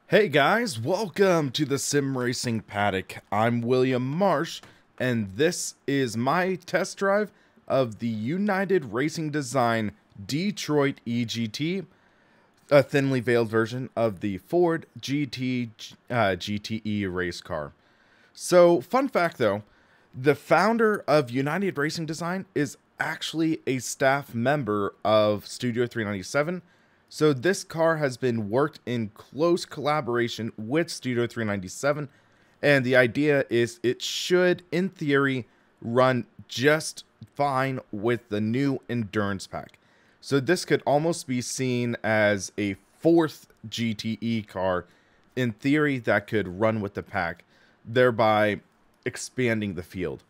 Hey guys, welcome to the Sim Racing Paddock. I'm William Marsh, and this is my test drive of the United Racing Design Detroit EGT, a thinly veiled version of the Ford GT GTE race car. So, fun fact though, the founder of United Racing Design is actually a staff member of Studio 397. So this car has been worked in close collaboration with Studio 397, and the idea is it should, in theory, run just fine with the new Endurance Pack. So this could almost be seen as a fourth GTE car, in theory, that could run with the pack, thereby expanding the field.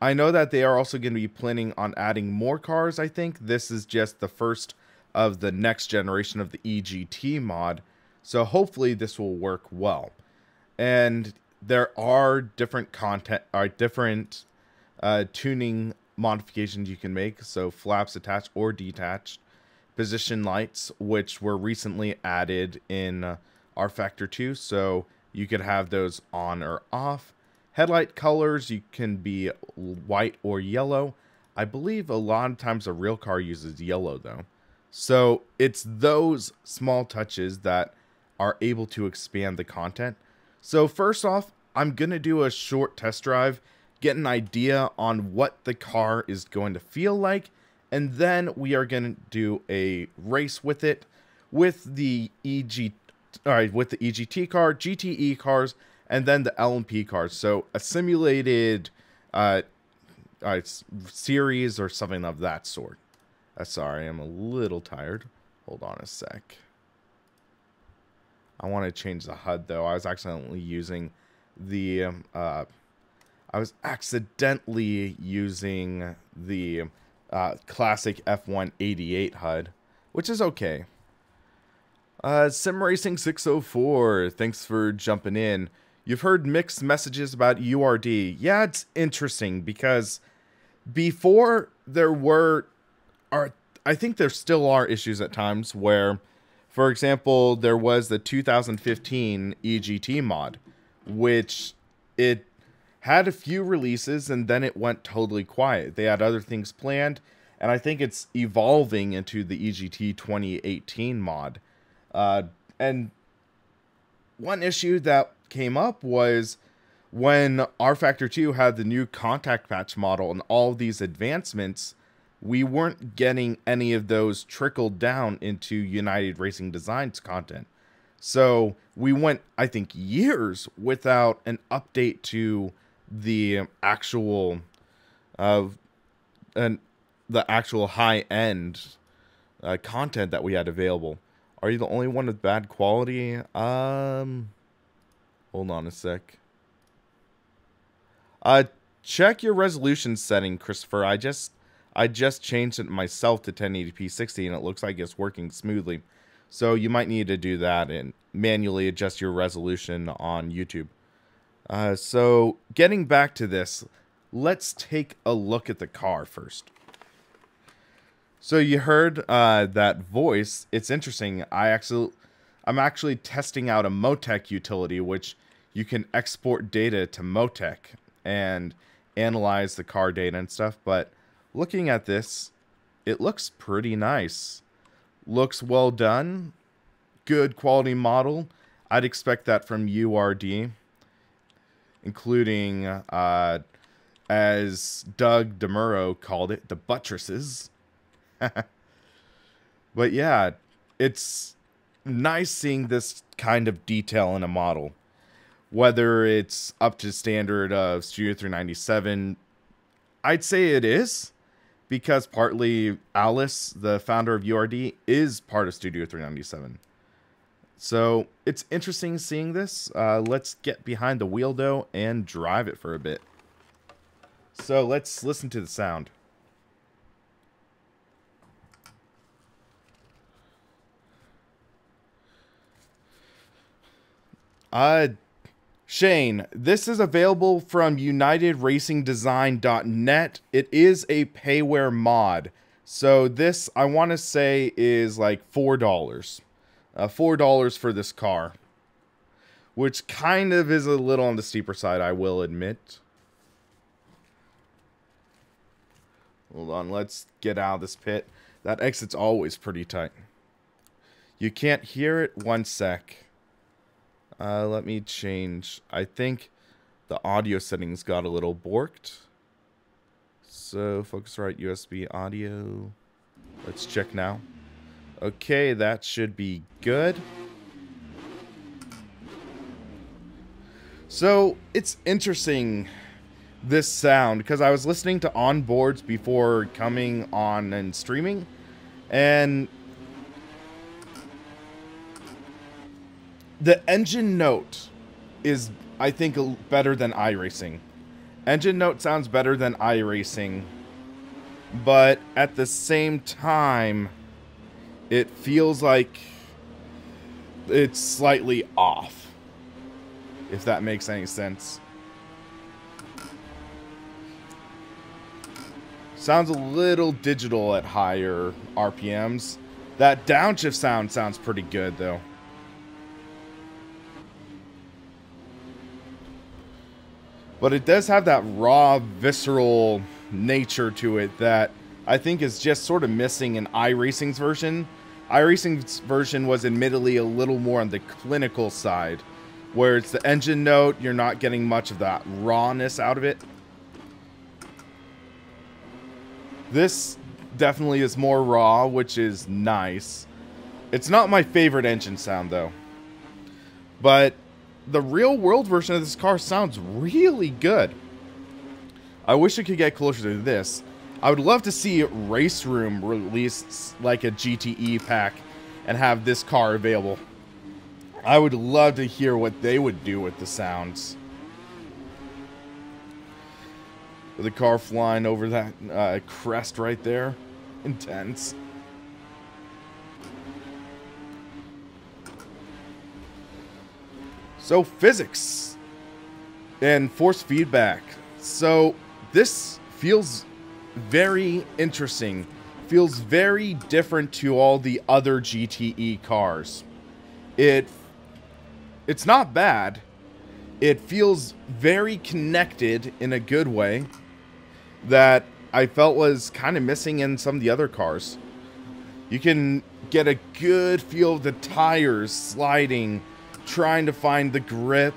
I know that they are also going to be planning on adding more cars, I think. This is just the first of the next generation of the EGT mod, so hopefully this will work well. And there are different tuning modifications you can make, so flaps attached or detached, position lights, which were recently added in rFactor 2, so you could have those on or off. Headlight colors, you can be white or yellow. I believe a lot of times a real car uses yellow though. So it's those small touches that are able to expand the content. So first off, I'm going to do a short test drive, get an idea on what the car is going to feel like, and then we are going to do a race with it with the EGT car, GTE cars, and then the LMP cars. So a simulated series or something of that sort. Sorry, I'm a little tired. Hold on a sec. I want to change the HUD though. I was accidentally using the classic F188 HUD, which is okay. SimRacing604, thanks for jumping in. You've heard mixed messages about URD. Yeah, it's interesting because before there were I think there still are issues at times where, for example, there was the 2015 EGT mod, which it had a few releases and then it went totally quiet. They had other things planned, and I think it's evolving into the EGT 2018 mod. And one issue that came up was when rFactor 2 had the new contact patch model and all these advancements, we weren't getting any of those trickled down into United Racing Design's content. So we went, I think, years without an update to the actual the actual high-end content that we had available. Are you the only one with bad quality? Hold on a sec. Check your resolution setting, Christopher. I just changed it myself to 1080p 60, and it looks like it's working smoothly. So you might need to do that and manually adjust your resolution on YouTube. So getting back to this, let's take a look at the car first. So you heard that voice. It's interesting. I'm actually testing out a Motec utility, which you can export data to Motec and analyze the car data and stuff, but looking at this, it looks pretty nice. Looks well done. Good quality model. I'd expect that from URD, including, as Doug DeMuro called it, the buttresses. But yeah, it's nice seeing this kind of detail in a model. Whether it's up to standard of Studio 397, I'd say it is, because partly Alice, the founder of URD, is part of Studio 397. So it's interesting seeing this. Let's get behind the wheel though and drive it for a bit. So let's listen to the sound. Shane, this is available from UnitedRacingDesign.net. It is a payware mod. So this, I want to say, is like $4. $4 for this car. which kind of is a little on the steeper side, I will admit. Hold on, let's get out of this pit. That exit's always pretty tight. You can't hear it. One sec. Let me change. I think the audio settings got a little borked. So, Focusrite USB audio. Let's check now. Okay, that should be good. So, it's interesting, this sound, because I was listening to onboards before coming on and streaming, and the engine note is, I think, better than iRacing. Engine note sounds better than iRacing, but at the same time, it feels like it's slightly off, if that makes any sense. Sounds a little digital at higher RPMs. That downshift sound sounds pretty good, though. But it does have that raw, visceral nature to it that I think is just sort of missing in iRacing's version. iRacing's version was admittedly a little more on the clinical side, where it's the engine note, you're not getting much of that rawness out of it. This definitely is more raw, which is nice. It's not my favorite engine sound, though. But the real-world version of this car sounds really good. I wish it could get closer to this. I would love to see Race Room release like a GTE pack and have this car available. I would love to hear what they would do with the sounds. The car flying over that crest right there. Intense. So, physics and force feedback. So, this feels very interesting. Feels very different to all the other GTE cars. It's not bad. It feels very connected in a good way that I felt was kind of missing in some of the other cars. You can get a good feel of the tires sliding, trying to find the grip,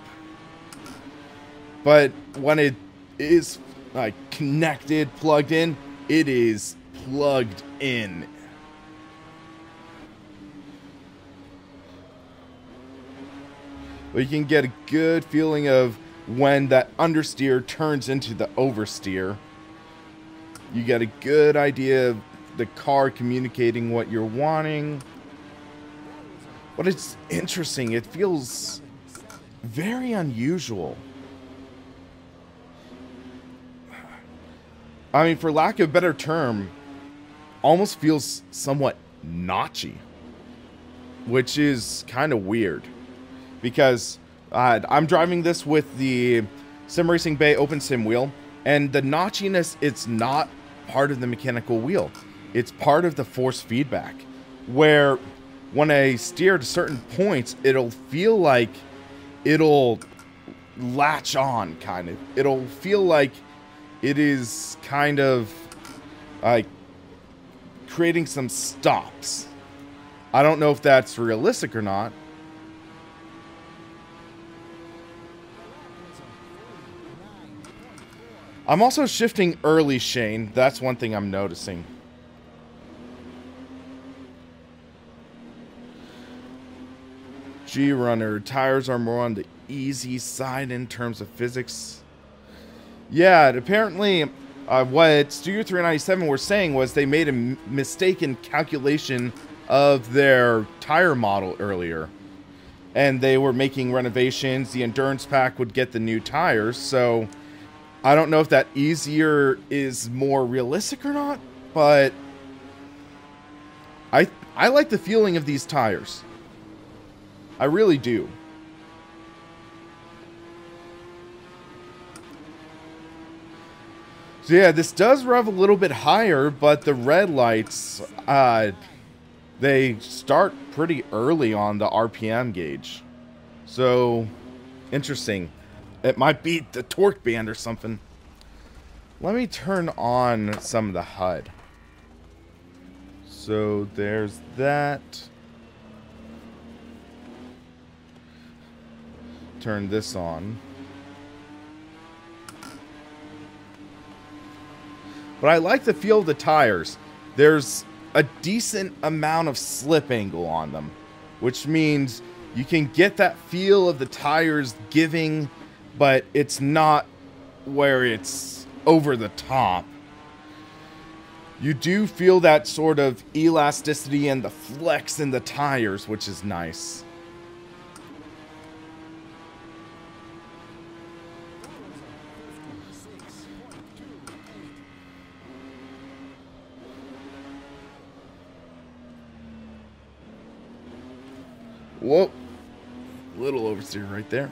but when it is like connected, plugged in, it is plugged in. But you can get a good feeling of when that understeer turns into the oversteer. You get a good idea of the car communicating what you're wanting. But it's interesting. It feels very unusual. I mean, for lack of a better term, almost feels somewhat notchy, which is kind of weird. Because I'm driving this with the SimRacingBay Open Sim wheel, and the notchiness, it's not part of the mechanical wheel. It's part of the force feedback, where when I steer to certain points, it'll feel like it'll latch on, kind of. It'll feel like it is kind of like creating some stops. I don't know if that's realistic or not. I'm also shifting early, Shane. That's one thing I'm noticing. G-Runner, tires are more on the easy side in terms of physics. Yeah, apparently what Studio 397 were saying was they made a mistaken calculation of their tire model earlier. And they were making renovations. The Endurance Pack would get the new tires, so I don't know if that easier is more realistic or not, but I like the feeling of these tires. I really do. So yeah, this does rev a little bit higher, but the red lights, they start pretty early on the RPM gauge. So Interesting. It might be the torque band or something. Let me turn on some of the HUD. So there's that. Turn this on. But I like the feel of the tires. There's a decent amount of slip angle on them, which means you can get that feel of the tires giving, but it's not where it's over the top. You do feel that sort of elasticity and the flex in the tires, which is nice. Whoa, little oversteer right there.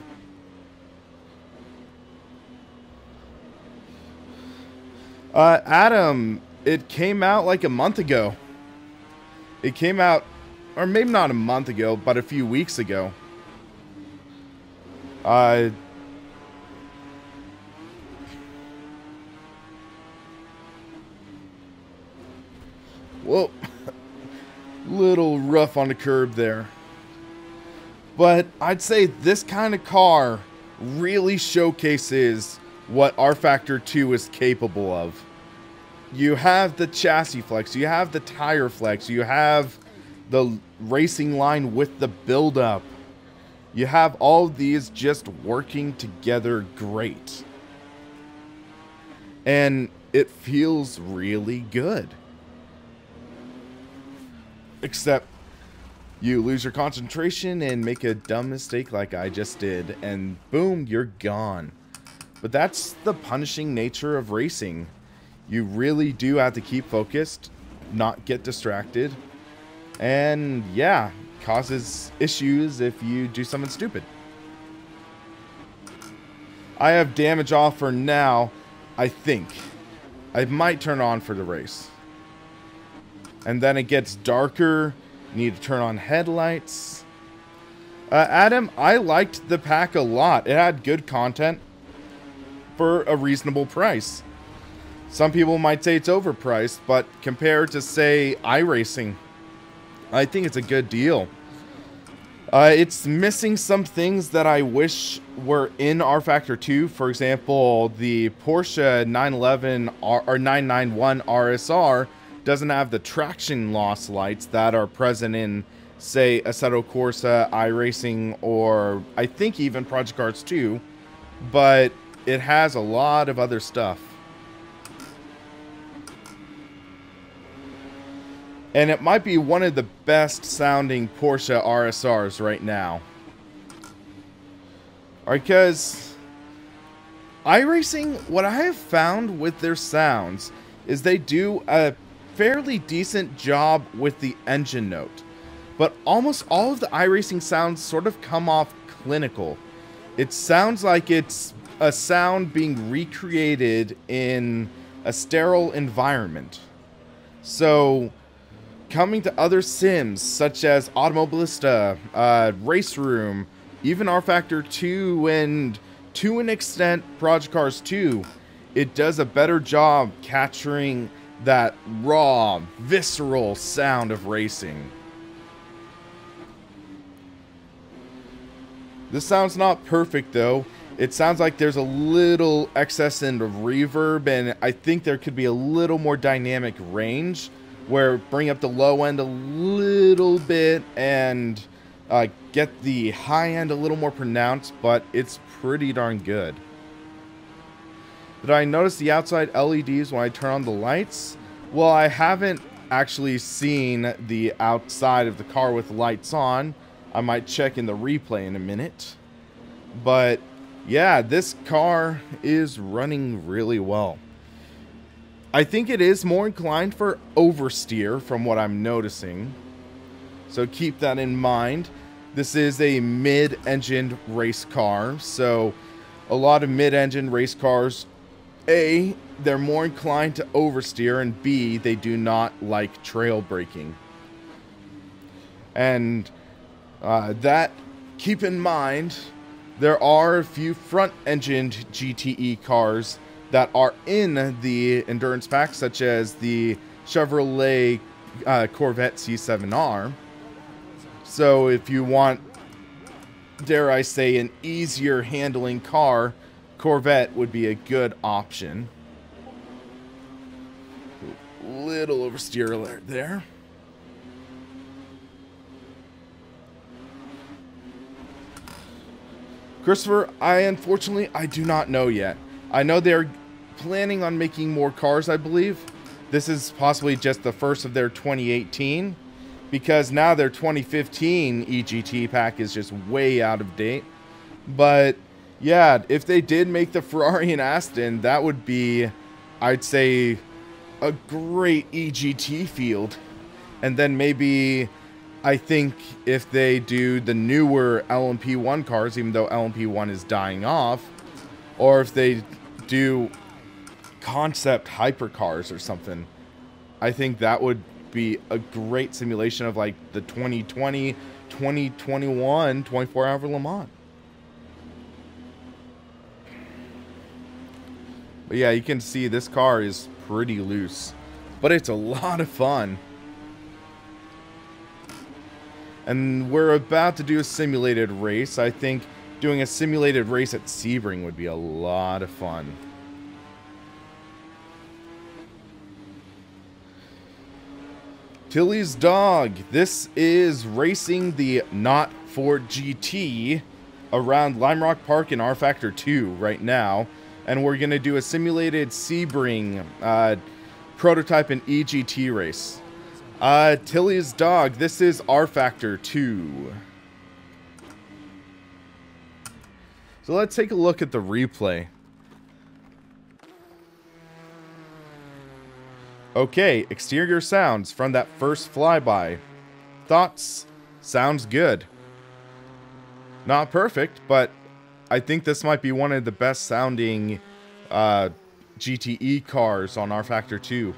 Adam, it came out like a month ago. It came out, or maybe not a month ago, but a few weeks ago. Whoa, little rough on the curb there. But I'd say this kind of car really showcases what rFactor 2 is capable of. You have the chassis flex, you have the tire flex, you have the racing line with the build-up. You have all of these just working together great. And it feels really good. Except you lose your concentration and make a dumb mistake like I just did, and boom, you're gone. But that's the punishing nature of racing. You really do have to keep focused, not get distracted, and yeah, causes issues if you do something stupid. I have damage off for now, I think. I might turn on for the race. And then it gets darker. Need to turn on headlights. Adam, I liked the pack a lot. It had good content for a reasonable price. Some people might say it's overpriced, but compared to, say, iRacing, I think it's a good deal. It's missing some things that I wish were in rFactor 2. For example, the Porsche 911 or 991 RSR doesn't have the traction loss lights that are present in, say, Assetto Corsa, iRacing, or I think even Project Cars 2, but it has a lot of other stuff. And it might be one of the best sounding Porsche RSRs right now. Because iRacing, what I have found with their sounds is they do a fairly decent job with the engine note, but almost all of the iRacing sounds sort of come off clinical. It sounds like it's a sound being recreated in a sterile environment. So coming to other sims such as Automobilista, Race Room, even rFactor 2, and to an extent Project Cars 2, it does a better job capturing that raw, visceral sound of racing. This sound's not perfect though. It sounds like there's a little excess in reverb, and I think there could be a little more dynamic range where bring up the low end a little bit and get the high end a little more pronounced, but it's pretty darn good. Did I notice the outside LEDs when I turn on the lights? Well, I haven't actually seen the outside of the car with lights on. I might check in the replay in a minute. But yeah, this car is running really well. I think it is more inclined for oversteer from what I'm noticing. So keep that in mind. This is a mid-engined race car, so a lot of mid-engine race cars, A, they're more inclined to oversteer, and B, they do not like trail braking. And that, keep in mind, There are a few front-engined GTE cars that are in the endurance pack, such as the Chevrolet Corvette C7R. So if you want, dare I say, an easier handling car, Corvette would be a good option. Little oversteer alert there. Christopher, unfortunately, I do not know yet. I know they're planning on making more cars, I believe. This is possibly just the first of their 2018, because now their 2015 EGT pack is just way out of date. But yeah, if they did make the Ferrari and Aston, that would be, I'd say, a great EGT field. And then maybe, I think if they do the newer LMP1 cars, even though LMP1 is dying off, or if they do concept hypercars or something, I think that would be a great simulation of like the 2020, 2021 24-hour Le Mans. But yeah, you can see this car is pretty loose, but it's a lot of fun. And we're about to do a simulated race. I think doing a simulated race at Sebring would be a lot of fun. Tilly's Dog. This is racing the not Ford GT around Lime Rock Park in rFactor 2 right now. And we're going to do a simulated Sebring prototype and EGT race. Tilly's Dog. This is rFactor 2. So let's take a look at the replay. Okay, exterior sounds from that first flyby. Thoughts? Sounds good. Not perfect, but I think this might be one of the best sounding GTE cars on rFactor 2.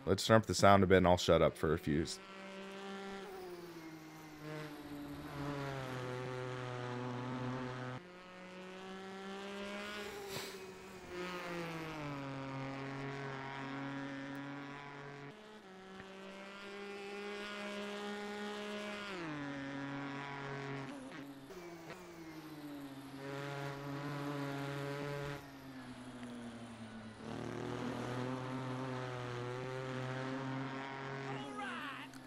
Let's turn up the sound a bit and I'll shut up for a few.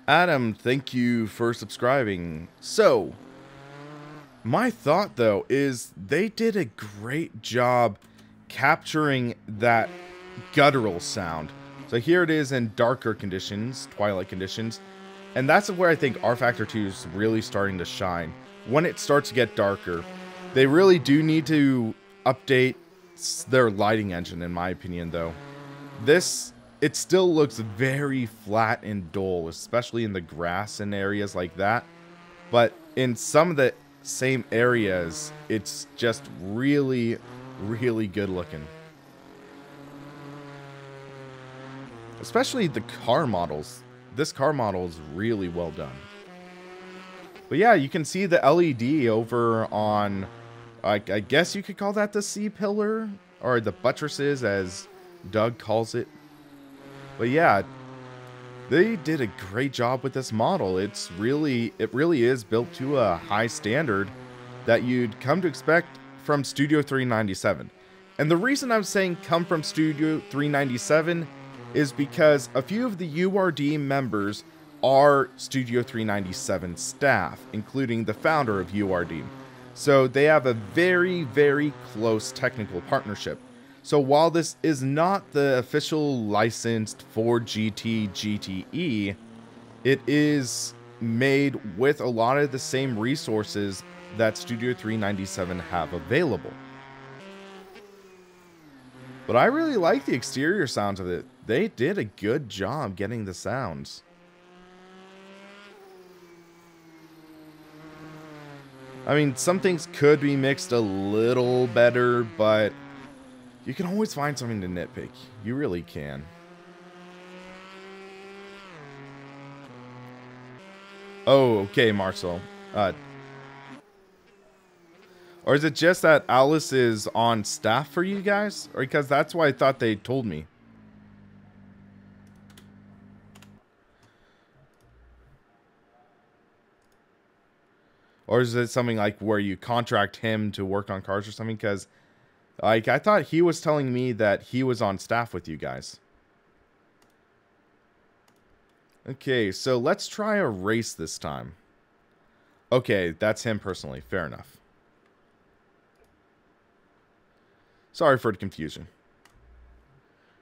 Adam, thank you for subscribing. So, my thought though is they did a great job capturing that guttural sound. So here it is in darker conditions, twilight conditions, and that's where I think rFactor 2 is really starting to shine. When it starts to get darker, they really do need to update their lighting engine, in my opinion though. It still looks very flat and dull, especially in the grass and areas like that. But in some of the same areas, it's just really, really good looking. Especially the car models. This car model is really well done. But yeah, you can see the LED over on, I guess you could call that the C-pillar, or the buttresses as Doug calls it. But yeah, they did a great job with this model. It really is built to a high standard that you'd come to expect from Studio 397. And the reason I'm saying come from Studio 397 is because a few of the URD members are Studio 397 staff, including the founder of URD. So they have a very, very close technical partnership. So while this is not the official licensed Ford GT GTE, it is made with a lot of the same resources that Studio 397 have available. But I really like the exterior sounds of it. They did a good job getting the sounds. I mean, some things could be mixed a little better, but you can always find something to nitpick. You really can. Oh, okay, Marcel. Or is it just that Alice is on staff for you guys? Or because that's why I thought they told me. Or is it something like where you contract him to work on cars or something? Because, like, I thought he was telling me that he was on staff with you guys. Okay, so let's try a race this time. Okay, that's him personally. Fair enough. Sorry for the confusion.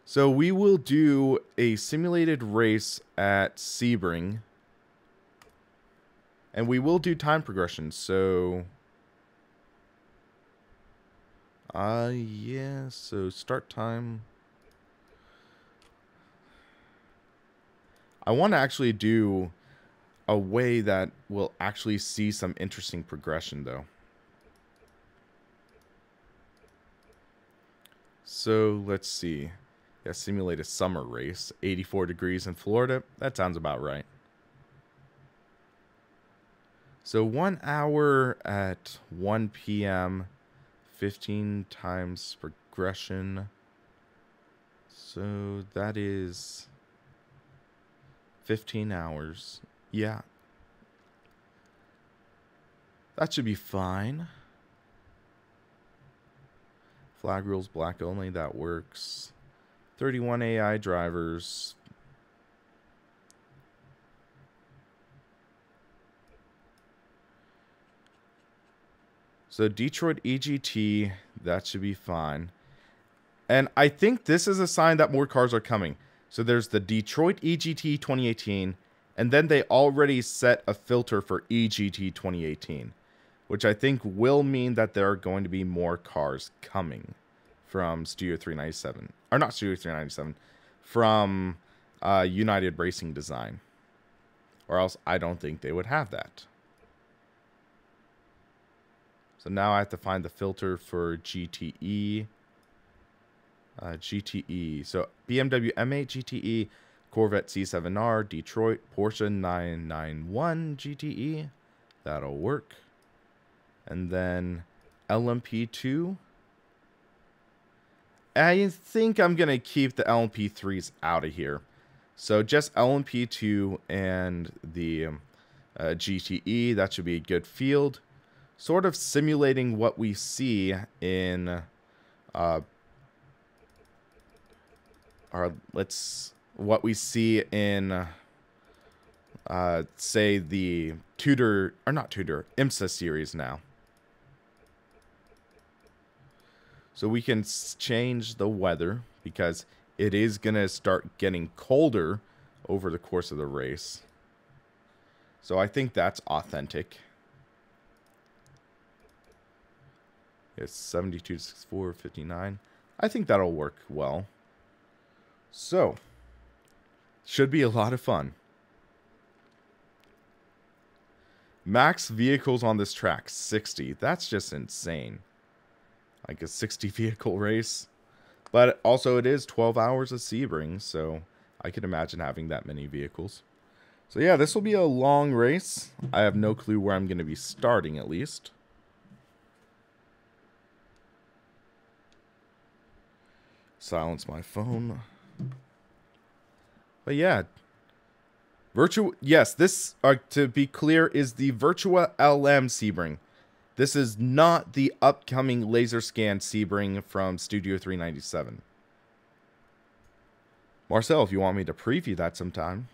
So we will do a simulated race at Sebring. And we will do time progression, so... yeah, so start time. I want to actually do a way that will actually see some interesting progression, though. So, let's see. Yeah, simulate a summer race. 84 degrees in Florida. That sounds about right. So 1 hour at 1 p.m. 15 times progression. So that is 15 hours. Yeah. That should be fine. Flag rules black only. That works. 31 AI drivers. So Detroit EGT, that should be fine. And I think this is a sign that more cars are coming. So there's the Detroit EGT 2018, and then they already set a filter for EGT 2018, which I think will mean that there are going to be more cars coming from Studio 397. Or not Studio 397, from United Racing Design. Or else I don't think they would have that. So now I have to find the filter for GTE. GTE. So BMW M8 GTE, Corvette C7R, Detroit, Porsche 991 GTE. That'll work. And then LMP2. I think I'm going to keep the LMP3s out of here. So just LMP2 and the GTE. That should be a good field. Sort of simulating what we see in what we see in say the Tudor, or not Tudor, IMSA series now. So we can change the weather because it is going to start getting colder over the course of the race. So I think that's authentic. It's 72 to 64, 59. I think that'll work well. So, should be a lot of fun. Max vehicles on this track, 60. That's just insane. Like a 60 vehicle race. But also it is 12 hours of Sebring, so I can imagine having that many vehicles. So yeah, this will be a long race. I have no clue where I'm going to be starting at least. Silence my phone. But yeah. Yes, this, to be clear, is the Virtua LM Sebring. This is not the upcoming laser scan Sebring from Studio 397. Marcel, if you want me to preview that sometime.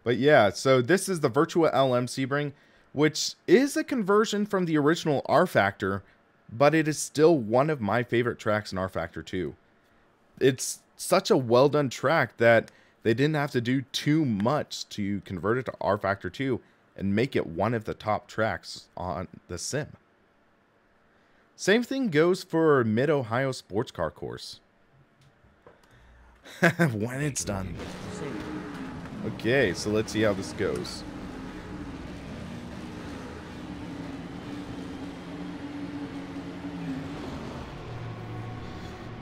But yeah, so this is the Virtua LM Sebring, which is a conversion from the original rFactor, but it is still one of my favorite tracks in rFactor 2. It's such a well done track that they didn't have to do too much to convert it to rFactor 2 and make it one of the top tracks on the sim. Same thing goes for Mid-Ohio Sports Car Course. When it's done. Okay, so let's see how this goes.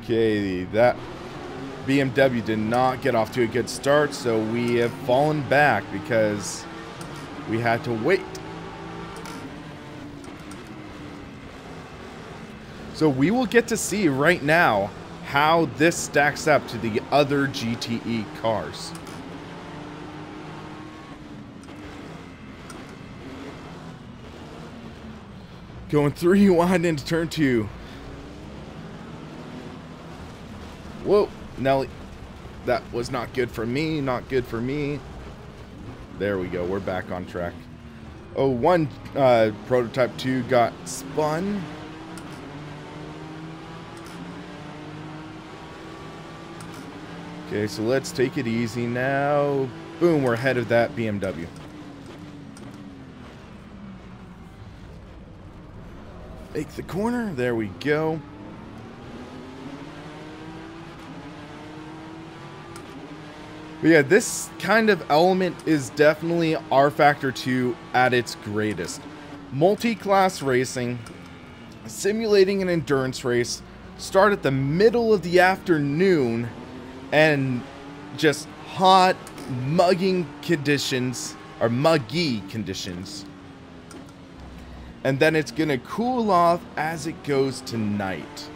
Okay, that BMW did not get off to a good start, so we have fallen back because we had to wait. So we will get to see right now how this stacks up to the other GTE cars. Going 3 wide into turn 2. Whoa, Nelly. That was not good for me, not good for me. There we go, we're back on track. Oh, one prototype 2 got spun. Okay, so let's take it easy now. Boom, we're ahead of that BMW. Make the corner, there we go. But yeah, this kind of element is definitely rFactor 2 at its greatest. Multi-class racing, simulating an endurance race, start at the middle of the afternoon, and just hot, mugging conditions, or muggy conditions. And then it's gonna cool off as it goes to night.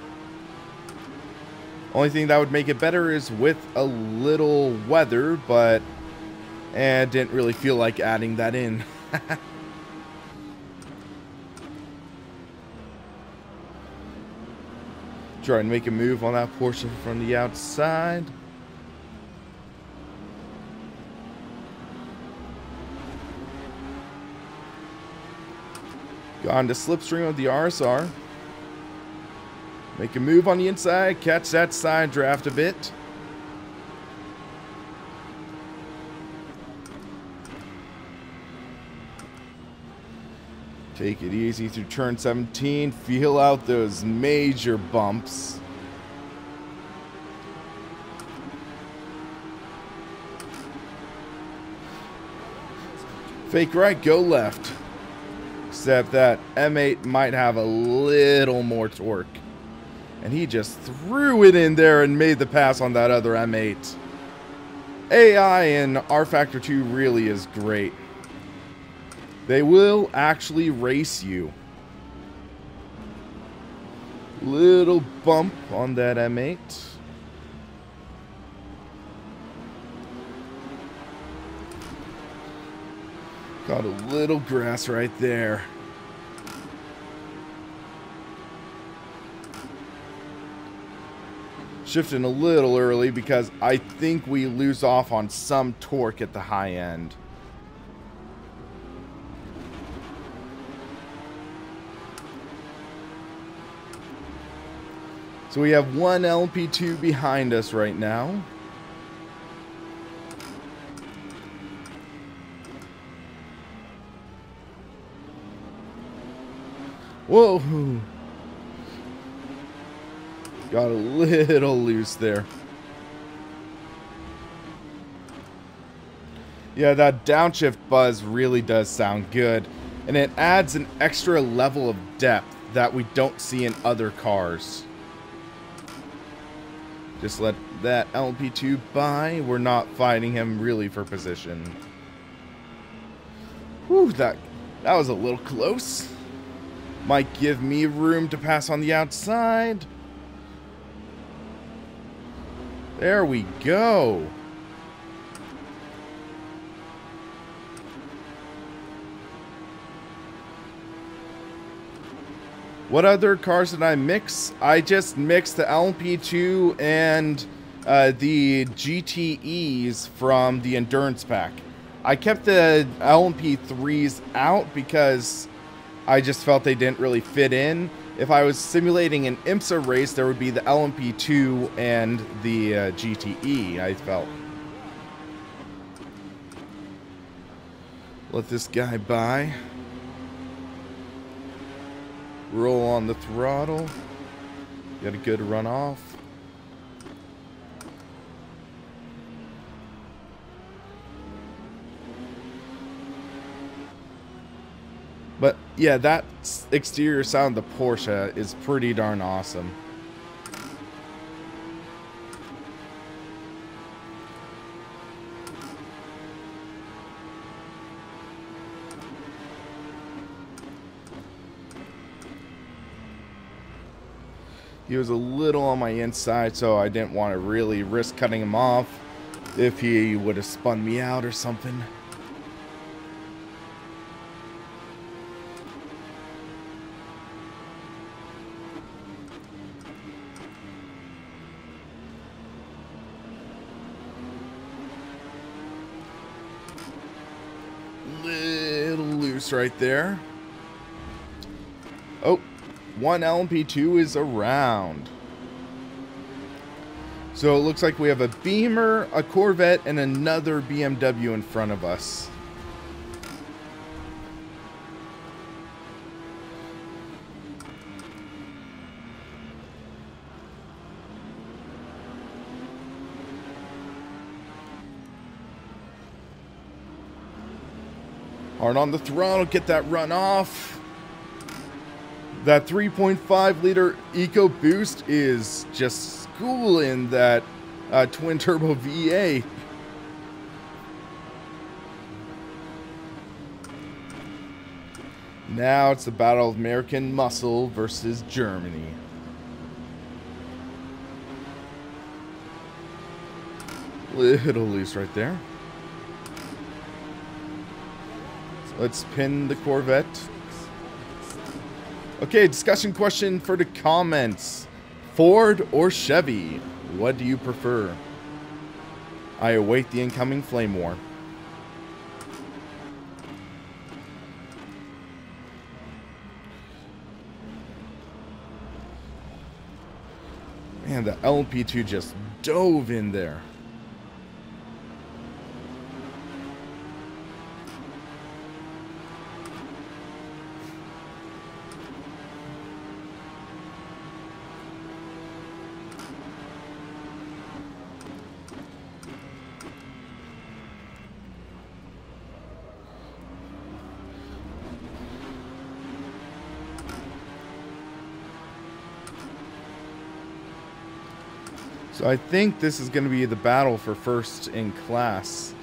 Only thing that would make it better is with a little weather, but didn't really feel like adding that in. Try and make a move on that portion from the outside. Gone to slipstream of the RSR. Make a move on the inside, catch that side draft a bit. Take it easy through turn 17, feel out those major bumps. Fake right, go left. Except that M8 might have a little more torque. And he just threw it in there and made the pass on that other M8. AI in rFactor 2 really is great. They will actually race you. Little bump on that M8. Got a little grass right there. Shifting a little early because I think we lose off on some torque at the high end. So we have one LP2 behind us right now. Whoa! Got a little loose there. Yeah, that downshift buzz really does sound good. And it adds an extra level of depth that we don't see in other cars. Just let that LP2 by. We're not fighting him really for position. Whew, that was a little close. Might give me room to pass on the outside. There we go. What other cars did I mix? I just mixed the LMP2 and the GTEs from the Endurance Pack. I kept the LMP3s out because I just felt they didn't really fit in. If I was simulating an IMSA race, there would be the LMP2 and the GTE, I felt. Let this guy by. Roll on the throttle. Got a good run off. But yeah, that exterior sound of the Porsche is pretty darn awesome. He was a little on my inside, so I didn't want to really risk cutting him off if he would have spun me out or something. Little loose right there. Oh, one LMP2 is around. So it looks like we have a Beamer, a Corvette, and another BMW in front of us. Hard on the throttle, get that run off. That 3.5 liter EcoBoost is just schooling that twin turbo V8. Now it's the battle of American muscle versus Germany. Little loose right there. Let's pin the Corvette. Okay, discussion question for the comments. Ford or Chevy? What do you prefer? I await the incoming flame war. Man, the LMP2 just dove in there. So I think this is going to be the battle for first in class.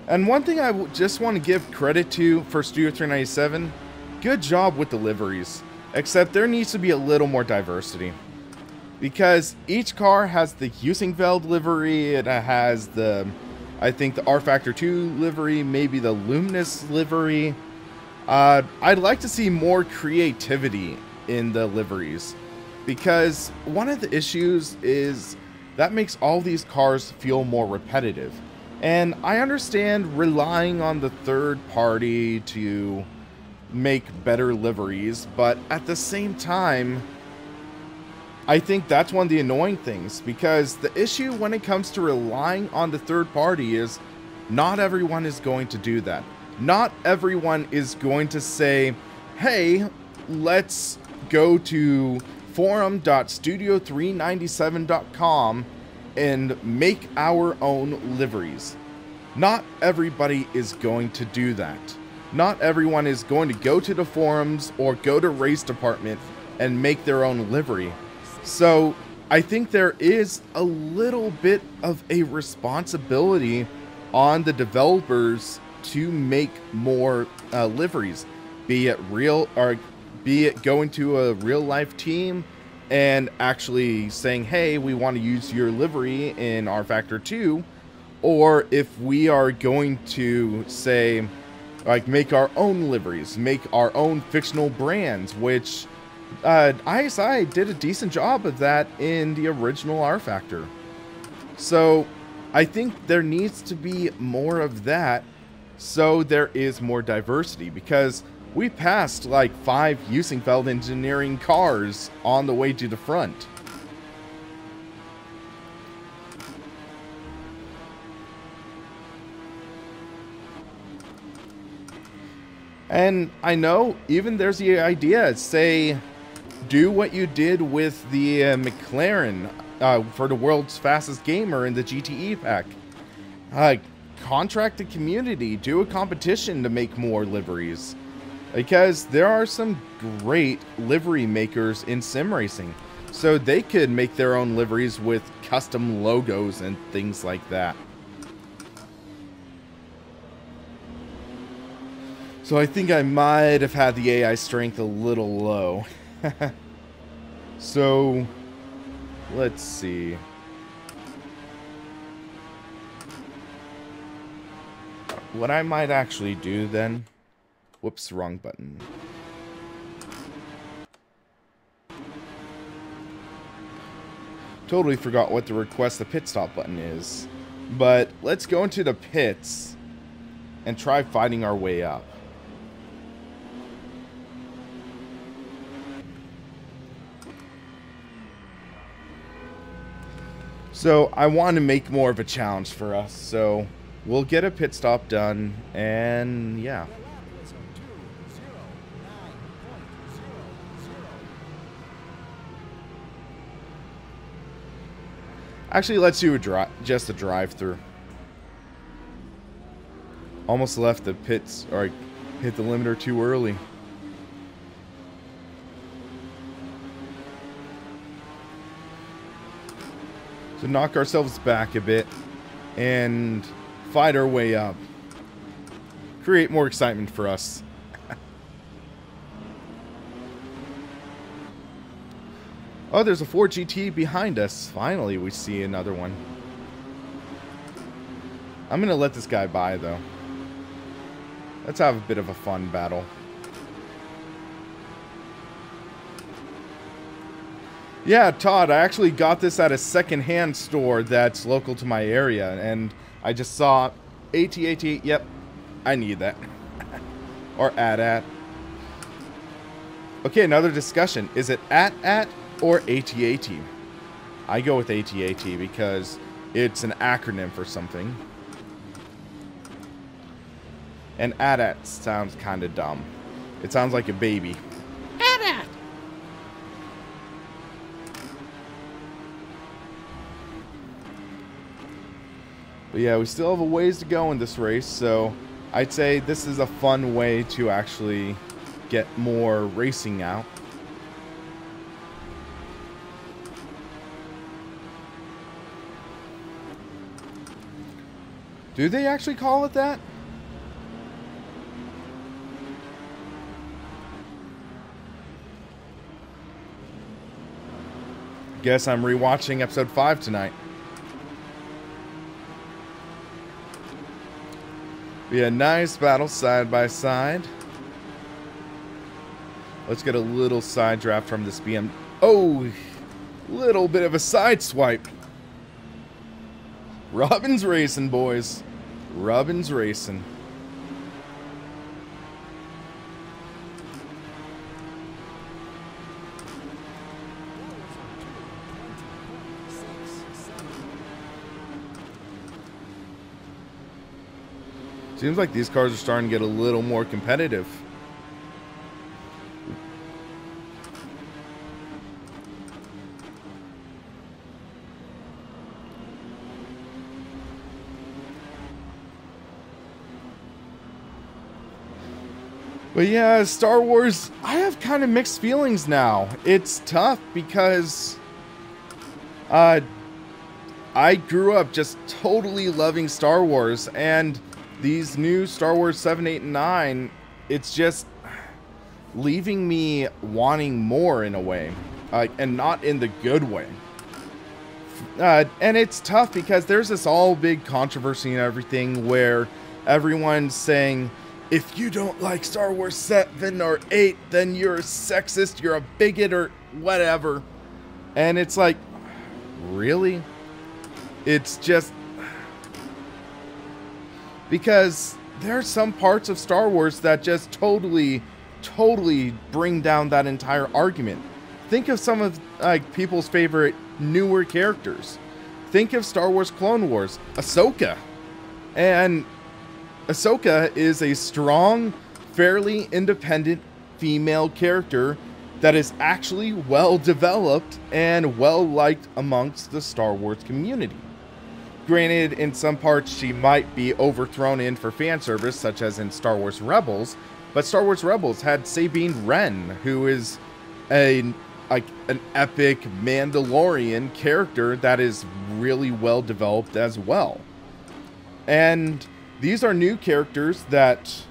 And one thing I just want to give credit to for Studio 397, good job with the liveries. Except there needs to be a little more diversity. Because each car has the Heusinkveld livery, it has the, I think the rFactor 2 livery, maybe the Luminous livery. I'd like to see more creativity in the liveries, because one of the issues is that makes all these cars feel more repetitive. And I understand relying on the third party to make better liveries, but at the same time, I think that's one of the annoying things, because the issue when it comes to relying on the third party is not everyone is going to do that. Not everyone is going to say, hey, let's go to forum.studio397.com and make our own liveries. Not everybody is going to do that. Not everyone is going to go to the forums or go to race department and make their own livery. So I think there is a little bit of a responsibility on the developers to make more liveries, be it real or be it going to a real life team and actually saying, hey, we want to use your livery in rFactor 2, or if we are going to say, like, make our own liveries, make our own fictional brands, which ISI did a decent job of that in the original rFactor. So I think there needs to be more of that, so there is more diversity, because we passed like 5 Heusinkveld engineering cars on the way to the front. And I know even there's the idea, say, do what you did with the McLaren for the world's fastest gamer in the GTE pack. Contract the community, do a competition to make more liveries, because there are some great livery makers in sim racing, so they could make their own liveries with custom logos and things like that. So I think I might have had the AI strength a little low. So, let's see. What I might actually do then... Whoops, wrong button. Totally forgot what to request the pit stop button is. But let's go into the pits and try fighting our way up. So I want to make more of a challenge for us. So we'll get a pit stop done and yeah. Actually, let's do just a drive-through. Almost left the pits, or hit the limiter too early. So knock ourselves back a bit and fight our way up. Create more excitement for us. Oh, there's a Ford GT behind us. Finally, we see another one. I'm gonna let this guy by, though. Let's have a bit of a fun battle. Yeah, Todd, I actually got this at a second-hand store that's local to my area, and I just saw AT. Yep, I need that. Or AT. Okay, another discussion. Is it AT or AT? I go with AT because it's an acronym for something. And AT sounds kind of dumb. It sounds like a baby. AT. But yeah, we still have a ways to go in this race, so I'd say this is a fun way to actually get more racing out. Do they actually call it that? Guess I'm rewatching episode 5 tonight. Yeah, nice battle side by side. Let's get a little side draft from this BM. Oh, little bit of a side swipe. Robin's racing, boys. Robin's racing. Seems like these cars are starting to get a little more competitive. But yeah, Star Wars, I have kind of mixed feelings now. It's tough because I grew up just totally loving Star Wars, and these new Star Wars 7, 8, and 9, it's just leaving me wanting more in a way, and not in the good way. And it's tough because there's this all big controversy and everything where everyone's saying, if you don't like Star Wars 7 or 8, then you're a sexist, you're a bigot, or whatever. And it's like, really? It's just... because there are some parts of Star Wars that just totally bring down that entire argument. Think of some of people's favorite newer characters. Think of Star Wars Clone Wars, Ahsoka. And Ahsoka is a strong, fairly independent female character that is actually well developed and well liked amongst the Star Wars community. Granted, in some parts she might be overthrown in for fan service, such as in Star Wars Rebels, but Star Wars Rebels had Sabine Wren, who is an epic Mandalorian character that is really well developed as well. And these are new characters that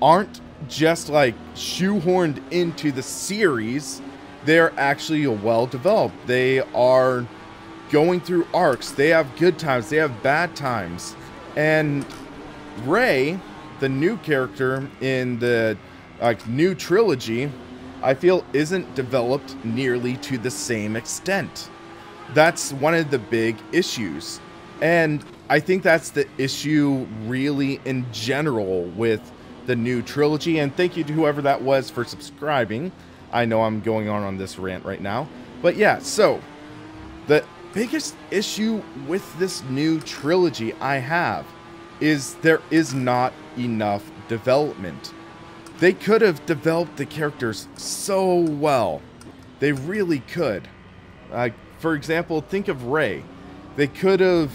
aren't just like shoehorned into the series. They're actually well developed. They are going through arcs. They have good times. They have bad times. And Ray, the new character in the new trilogy, I feel isn't developed nearly to the same extent. That's one of the big issues. And I think that's the issue really in general with the new trilogy. And thank you to whoever that was for subscribing. I know I'm going on this rant right now. But yeah, so the biggest issue with this new trilogy I have is there is not enough development. They could have developed the characters so well. They really could. For example, think of Rey. They could have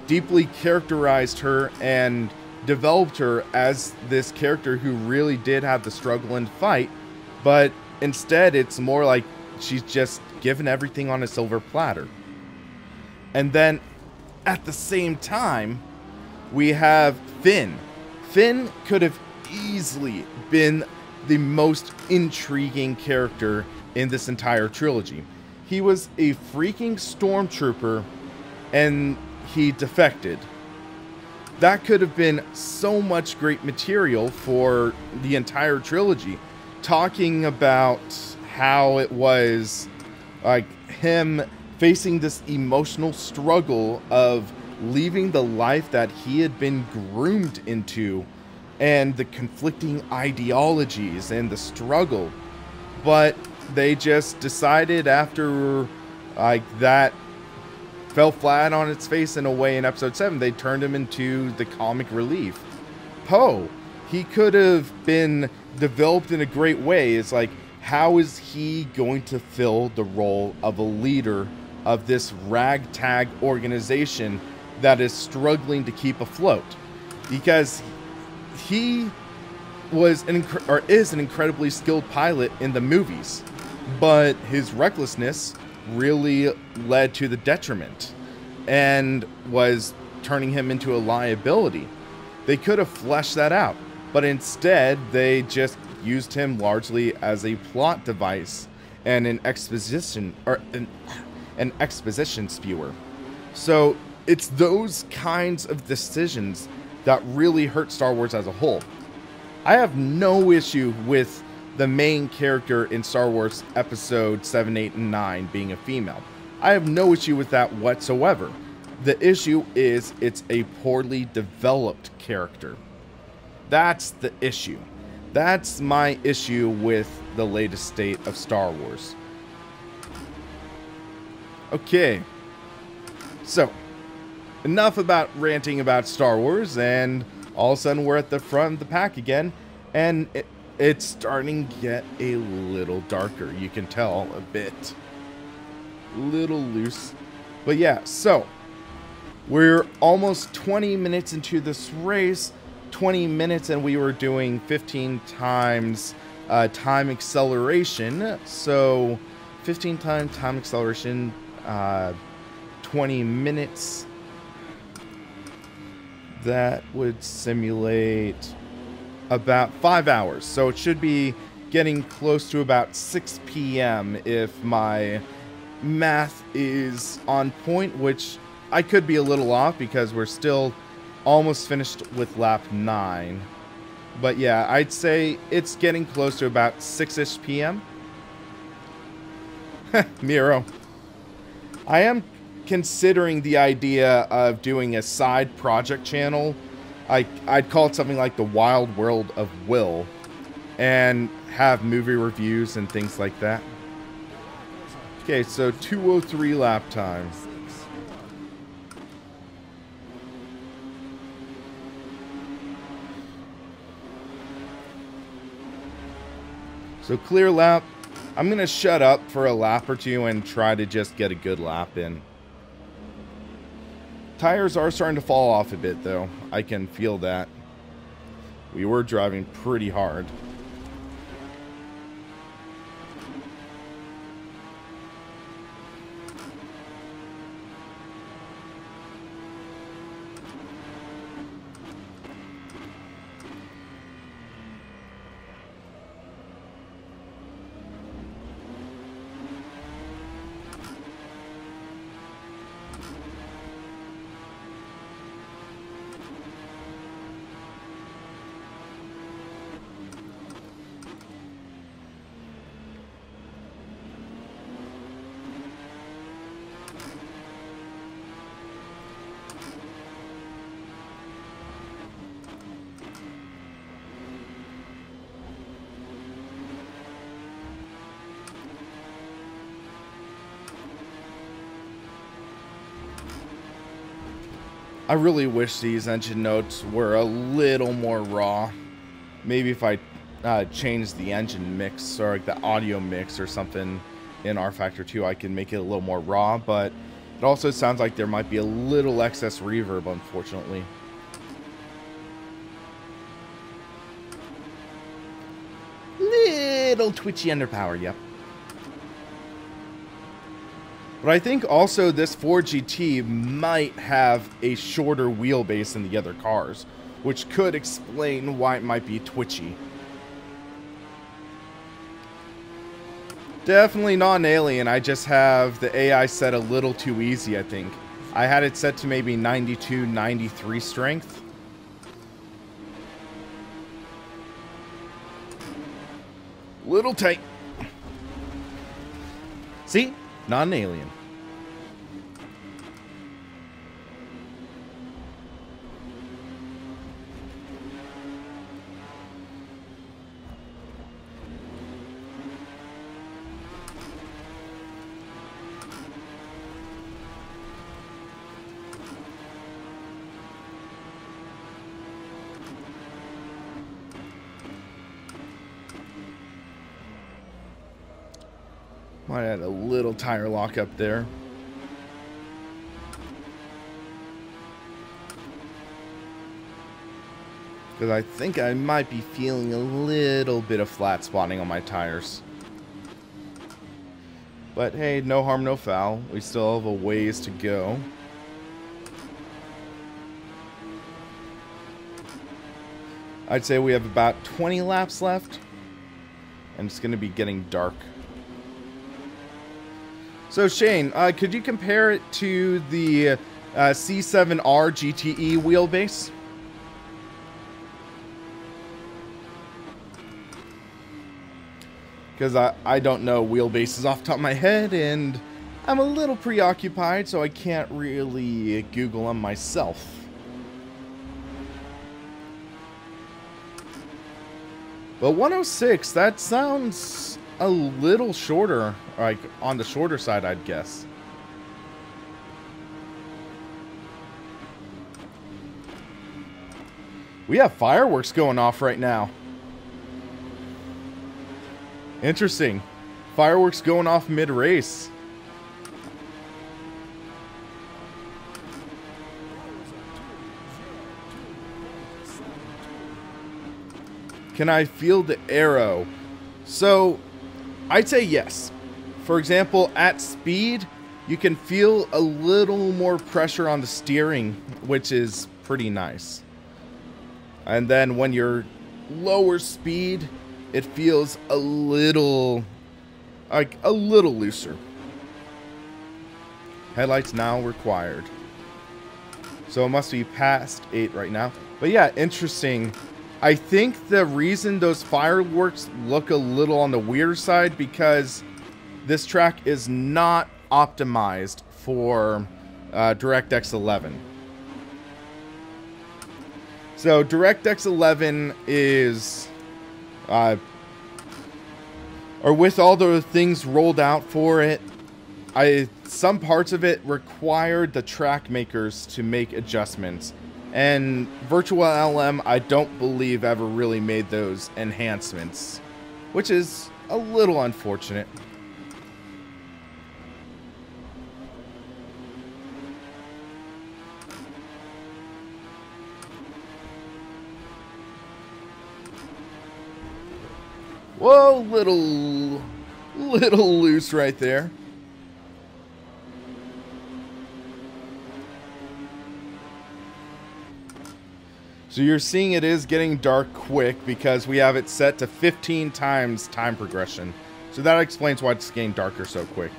deeply characterized her and developed her as this character who really did have the struggle and fight, but instead it's more like she's just given everything on a silver platter. And then at the same time, we have Finn. Finn could have easily been the most intriguing character in this entire trilogy. He was a freaking stormtrooper and he defected. That could have been so much great material for the entire trilogy, talking about how it was like him facing this emotional struggle of leaving the life that he had been groomed into and the conflicting ideologies and the struggle. But they just decided after that fell flat on its face in a way in episode 7, they turned him into the comic relief. Poe, he could have been developed in a great way. It's like, how is he going to fill the role of a leader of this ragtag organization that is struggling to keep afloat? Because he was is an incredibly skilled pilot in the movies, but his recklessness really led to the detriment and was turning him into a liability. They could have fleshed that out, but instead they just used him largely as a plot device and an exposition an exposition spewer. So it's those kinds of decisions that really hurt Star Wars as a whole. I have no issue with the main character in Star Wars Episode 7, 8, and 9 being a female. I have no issue with that whatsoever. The issue is it's a poorly developed character. That's the issue. That's my issue with the latest state of Star Wars. Okay. So, enough about ranting about Star Wars, and all of a sudden we're at the front of the pack again, and it's starting to get a little darker. You can tell a bit. Little loose. But yeah, so we're almost 20 minutes into this race. 20 minutes and we were doing 15 times time acceleration. So 15 times time acceleration, 20 minutes. That would simulate about 5 hours. So it should be getting close to about 6 p.m. if my math is on point, which I could be a little off because we're still almost finished with lap 9. But yeah, I'd say it's getting close to about 6-ish p.m. Miro. I am considering the idea of doing a side project channel. I'd call it something like the Wild World of Will, and have movie reviews and things like that. Okay, so 2:03 lap time. So clear lap. I'm going to shut up for a lap or two and try to just get a good lap in. Tires are starting to fall off a bit though. I can feel that. We were driving pretty hard. I really wish these engine notes were a little more raw. Maybe if I change the engine mix or like the audio mix or something in rFactor 2, I can make it a little more raw, but it also sounds like there might be a little excess reverb, unfortunately. Little twitchy underpower, yep. But I think also this Ford GT might have a shorter wheelbase than the other cars, which could explain why it might be twitchy. Definitely not an alien, I just have the AI set a little too easy, I think. I had it set to maybe 92, 93 strength. Little tight. See? Not an alien. Might add a little tire lock up there. Because I think I might be feeling a little bit of flat spotting on my tires. But hey, no harm, no foul. We still have a ways to go. I'd say we have about 20 laps left. And it's going to be getting dark. So Shane, could you compare it to the C7R GTE wheelbase? Because I don't know wheelbases off the top of my head, and I'm a little preoccupied, so I can't really Google them myself. But 106, that sounds a little shorter, like on the shorter side, I'd guess. We have fireworks going off right now. Interesting. Fireworks going off mid-race. Can I feel the arrow? So, I'd say yes. For example, at speed, you can feel a little more pressure on the steering, which is pretty nice. And then when you're lower speed, it feels a little, like a little looser. Headlights now required. So it must be past 8 right now. But yeah, interesting. I think the reason those fireworks look a little on the weird side because this track is not optimized for DirectX 11. So DirectX 11 is, or with all the things rolled out for it, some parts of it required the track makers to make adjustments. And Virtual LM, I don't believe ever really made those enhancements, which is a little unfortunate. Whoa, little loose right there. So you're seeing it is getting dark quick because we have it set to 15 times time progression. So that explains why it's getting darker so quick.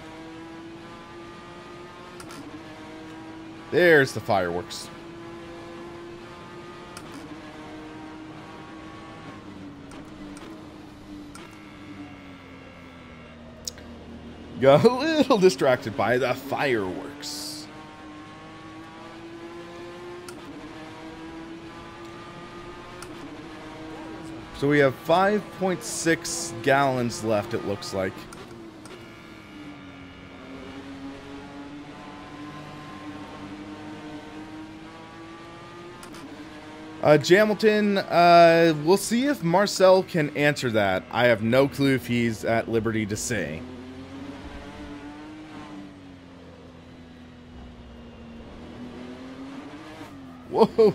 There's the fireworks. Got a little distracted by the fireworks. So we have 5.6 gallons left, it looks like. Jamilton, we'll see if Marcel can answer that. I have no clue if he's at liberty to say. Whoa.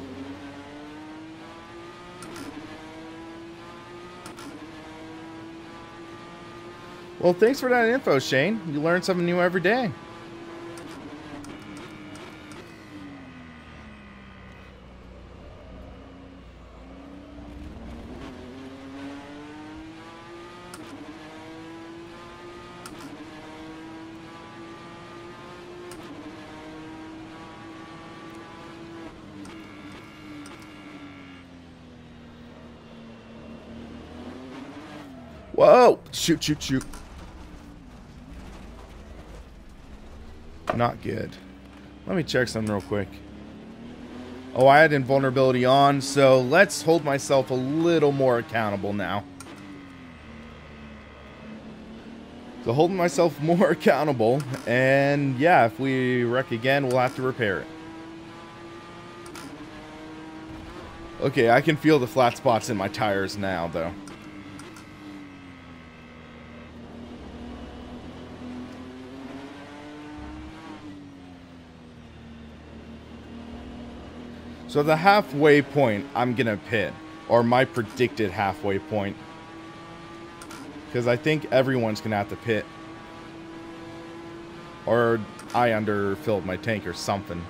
Well, thanks for that info, Shane. You learn something new every day. Whoa! Shoot, shoot, shoot. Not good. Let me check something real quick. Oh, I had invulnerability on, so let's hold myself a little more accountable now. So holding myself more accountable, and yeah, if we wreck again, we'll have to repair it. Okay, I can feel the flat spots in my tires now, though. So the halfway point, I'm going to pit. Or my predicted halfway point. Because I think everyone's going to have to pit. Or I underfilled my tank or something.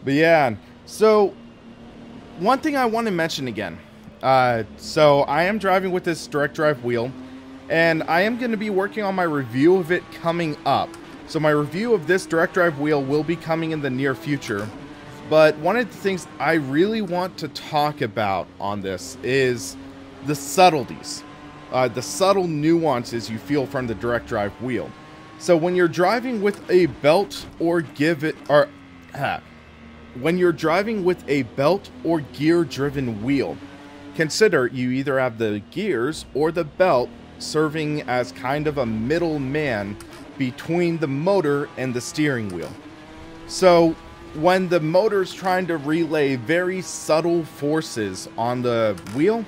But yeah, so one thing I want to mention again. So I am driving with this direct drive wheel. And I am going to be working on my review of it coming up. So my review of this direct drive wheel will be coming in the near future. But one of the things I really want to talk about on this is the subtleties. The subtle nuances you feel from the direct drive wheel. So when you're driving with a belt or when you're driving with a belt or gear driven wheel, consider you either have the gears or the belt serving as kind of a middleman between the motor and the steering wheel. So when the motor's trying to relay very subtle forces on the wheel,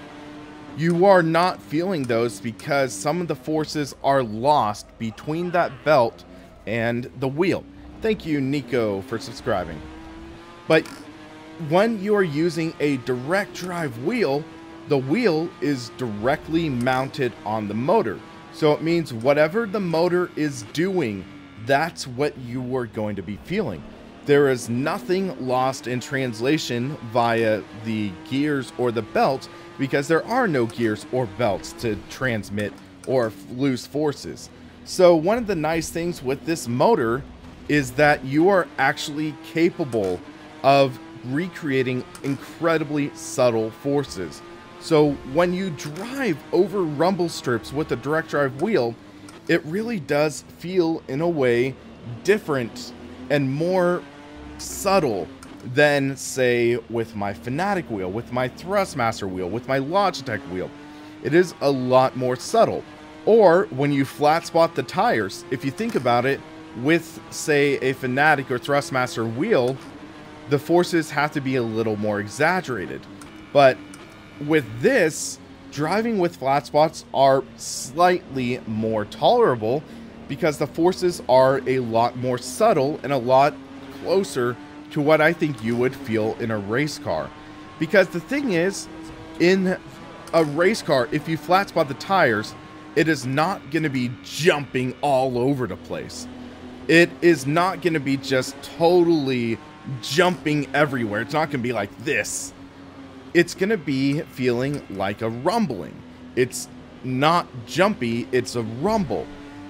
you are not feeling those because some of the forces are lost between that belt and the wheel. Thank you, Nico, for subscribing. But when you are using a direct drive wheel, the wheel is directly mounted on the motor. So it means whatever the motor is doing, that's what you are going to be feeling. There is nothing lost in translation via the gears or the belts because there are no gears or belts to transmit or lose forces. So one of the nice things with this motor is that you are actually capable of recreating incredibly subtle forces. So when you drive over rumble strips with a direct drive wheel, it really does feel in a way different and more subtle than, say, with my Fanatic wheel, with my Thrustmaster wheel, with my Logitech wheel. It is a lot more subtle. Or when you flat spot the tires, if you think about it, with, say, a Fanatic or Thrustmaster wheel, the forces have to be a little more exaggerated. But with this, driving with flat spots are slightly more tolerable because the forces are a lot more subtle and a lot closer to what I think you would feel in a race car. Because the thing is, in a race car, if you flat spot the tires, it is not going to be jumping all over the place. It is not going to be just totally jumping everywhere. It's not going to be like this. It's going to be feeling like a rumbling. It's not jumpy, it's a rumble.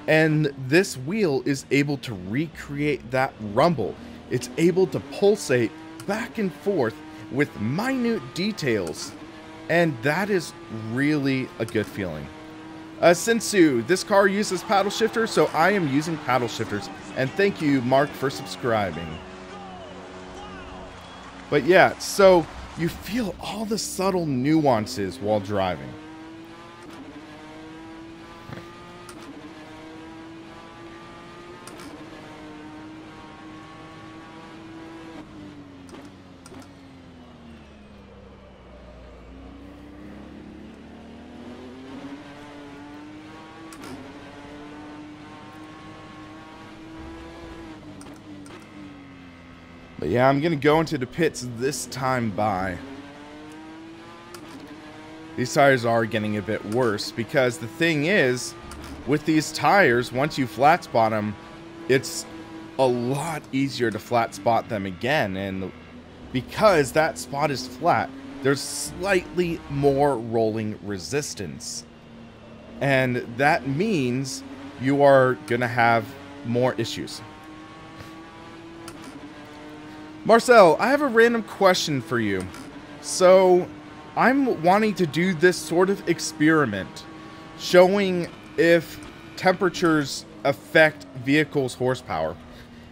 And this wheel is able to recreate that rumble. It's able to pulsate back and forth with minute details. And that is really a good feeling. Sensu, this car uses paddle shifters, so I am using paddle shifters. And thank you, Mark, for subscribing. But yeah, so you feel all the subtle nuances while driving. But yeah, I'm gonna go into the pits this time by. These tires are getting a bit worse because the thing is, with these tires, once you flat spot them, it's a lot easier to flat spot them again. And because that spot is flat, there's slightly more rolling resistance. And that means you are gonna have more issues. Marcel, I have a random question for you. So, I'm wanting to do this sort of experiment, showing if temperatures affect vehicles' horsepower.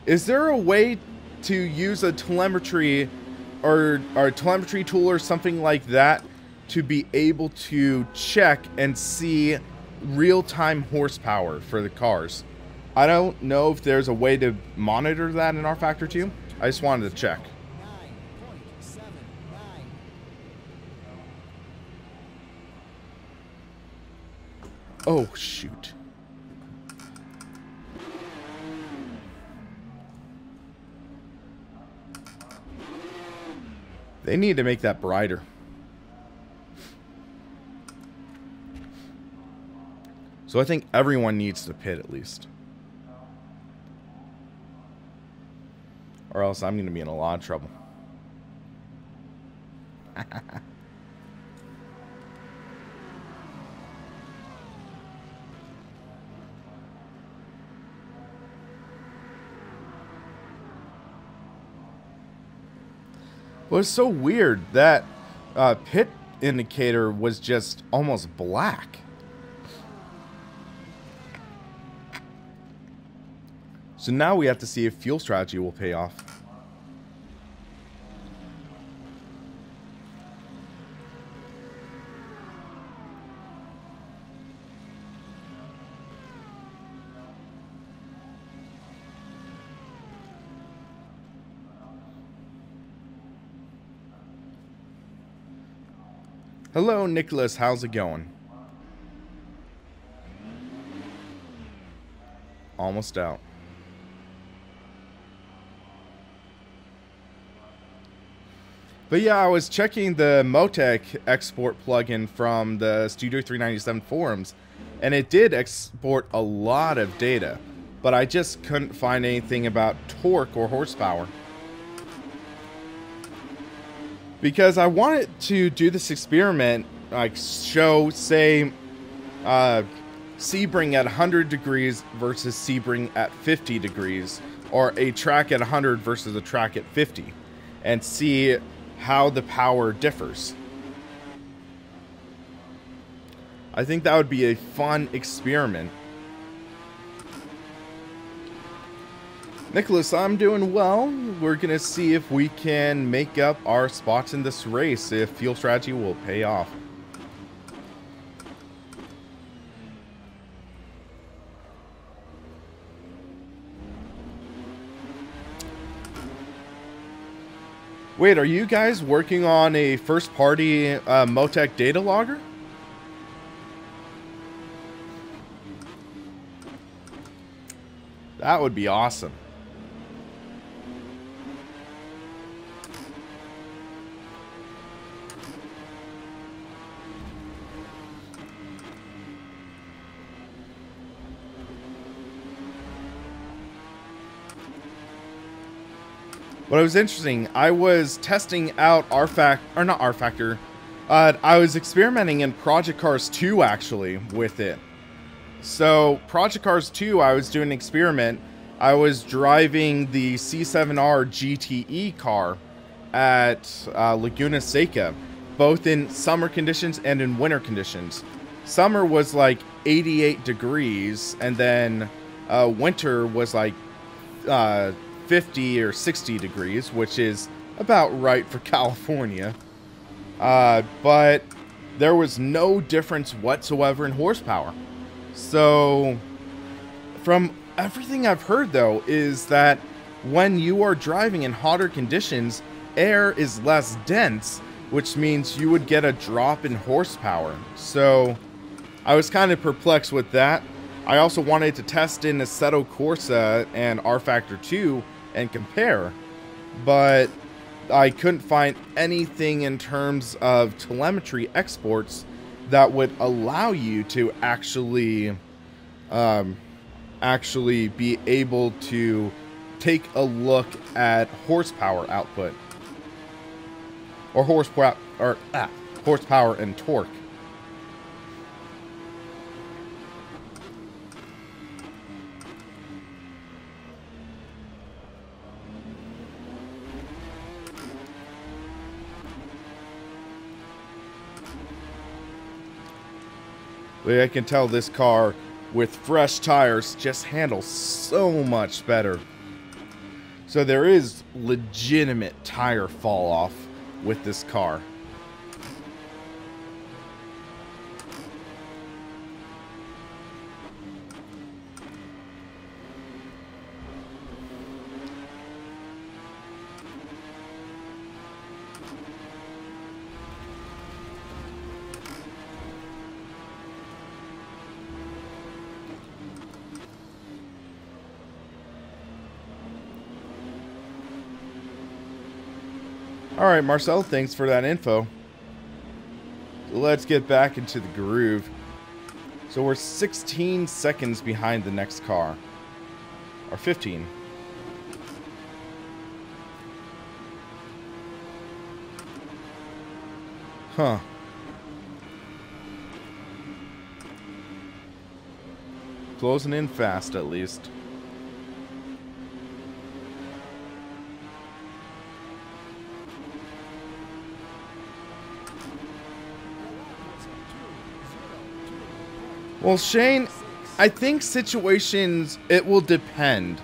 Is there a way to use a telemetry or a telemetry tool or something like that to be able to check and see real-time horsepower for the cars? I don't know if there's a way to monitor that in rFactor 2. I just wanted to check. Oh, shoot. They need to make that brighter. So I think everyone needs to pit at least. Or else I'm going to be in a lot of trouble. Well, it's so weird that pit indicator was just almost black. So now we have to see if fuel strategy will pay off. Hello, Nicholas. How's it going? Almost out. But yeah, I was checking the Motec export plugin from the Studio 397 forums, and it did export a lot of data, but I just couldn't find anything about torque or horsepower. Because I wanted to do this experiment, like show, say, Sebring at 100 degrees versus Sebring at 50 degrees, or a track at 100 versus a track at 50, and see how the power differs. I think that would be a fun experiment. Nicholas, I'm doing well. We're gonna see if we can make up our spots in this race, if fuel strategy will pay off. Wait, are you guys working on a first-party Motec data logger? That would be awesome. What was interesting, I was testing out rFactor, or not rFactor, I was experimenting in Project Cars 2 actually with it. So Project Cars 2, I was doing an experiment. I was driving the C7R GTE car at Laguna Seca, both in summer conditions and in winter conditions. Summer was like 88 degrees, and then winter was like 50 or 60 degrees, which is about right for California. But there was no difference whatsoever in horsepower. So, from everything I've heard, though, is that when you are driving in hotter conditions, air is less dense, which means you would get a drop in horsepower. So, I was kind of perplexed with that. I also wanted to test in Assetto Corsa and rFactor 2 and compare. but I couldn't find anything in terms of telemetry exports that would allow you to actually be able to take a look at horsepower output, or horsepower and torque. I can tell this car with fresh tires just handles so much better. So there is legitimate tire fall off with this car. Alright, Marcel, thanks for that info. So let's get back into the groove. So we're 16 seconds behind the next car. Or 15. Huh. Closing in fast, at least. Well, Shane, I think situations, it will depend.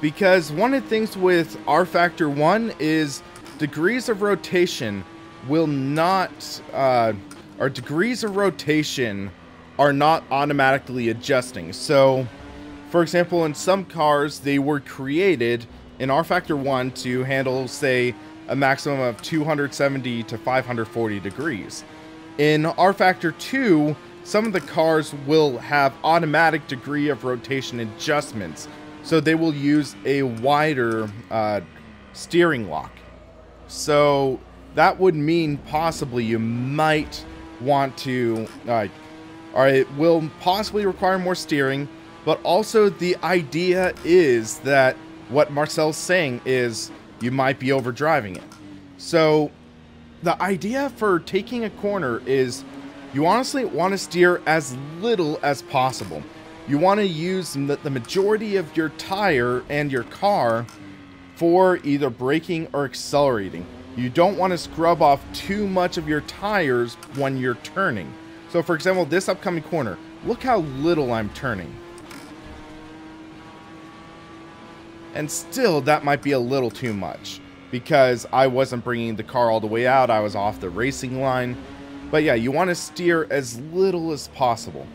Because one of the things with rFactor 1 is degrees of rotation will not, or degrees of rotation are not automatically adjusting. So, for example, in some cars, they were created in rFactor 1 to handle, say, a maximum of 270 to 540 degrees. In rFactor 2, some of the cars will have automatic degree of rotation adjustments, so they will use a wider steering lock. So that would mean possibly you might want to, or it will possibly require more steering, but also the idea is that what Marcel's saying is you might be overdriving it. So the idea for taking a corner is you honestly want to steer as little as possible. You want to use the majority of your tire and your car for either braking or accelerating. You don't want to scrub off too much of your tires when you're turning. So for example, this upcoming corner, look how little I'm turning. And still, that might be a little too much because I wasn't bringing the car all the way out. I was off the racing line. But yeah, you want to steer as little as possible,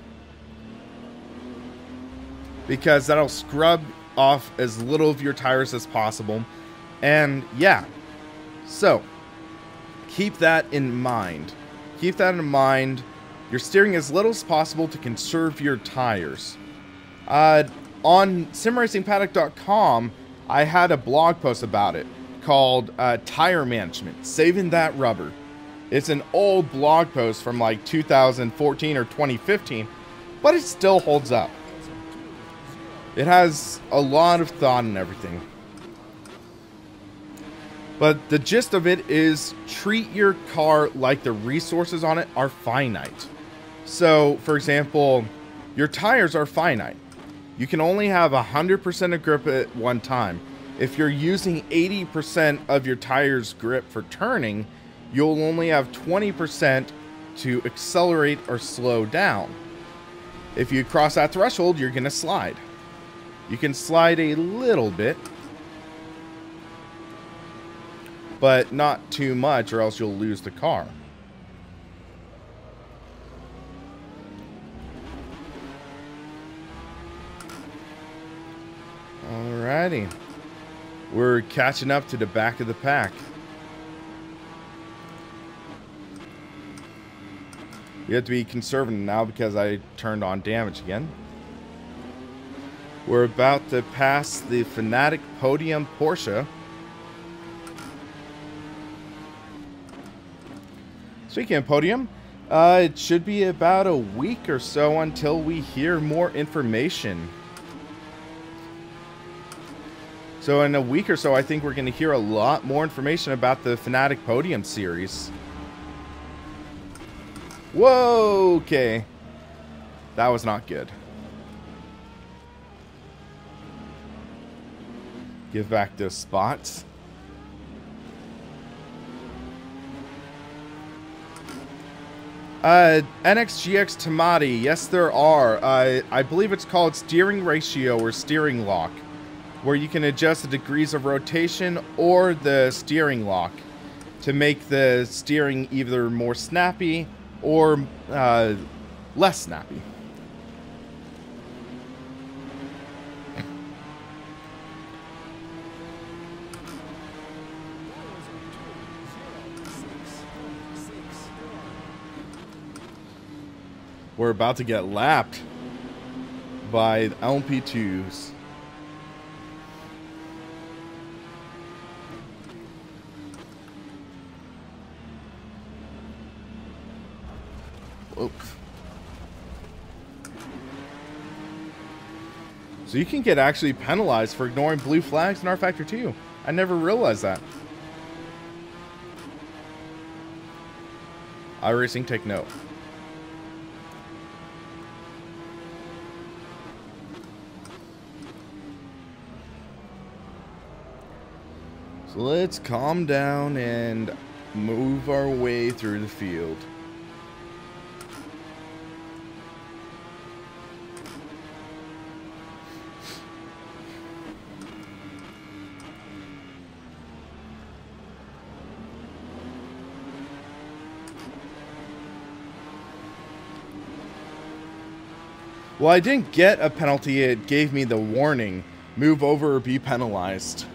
because that'll scrub off as little of your tires as possible. And yeah, so keep that in mind. Keep that in mind. You're steering as little as possible to conserve your tires. On SimRacingPaddock.com, I had a blog post about it called Tire Management, Saving That Rubber. It's an old blog post from like 2014 or 2015, but it still holds up. It has a lot of thought and everything. But the gist of it is treat your car like the resources on it are finite. So, for example, your tires are finite. You can only have 100% of grip at one time. If you're using 80% of your tire's grip for turning, you'll only have 20% to accelerate or slow down. If you cross that threshold, you're going to slide. You can slide a little bit, but not too much, or else you'll lose the car. Alrighty. We're catching up to the back of the pack. You have to be conservative now because I turned on damage again. We're about to pass the Fanatic Podium Porsche. Speaking of podium, it should be about a week or so until we hear more information. So in a week or so, I think we're going to hear a lot more information about the Fanatic Podium Series. Whoa, okay. That was not good. Give back those spots. NXGX Tamati, yes there are. I believe it's called steering ratio or steering lock, where you can adjust the degrees of rotation or the steering lock to make the steering either more snappy or less snappy. We're about to get lapped by LP2s. Oops. So you can get actually penalized for ignoring blue flags in rFactor 2. I never realized that. iRacing, take note. So let's calm down and move our way through the field. Well, I didn't get a penalty, it gave me the warning, move over or be penalized.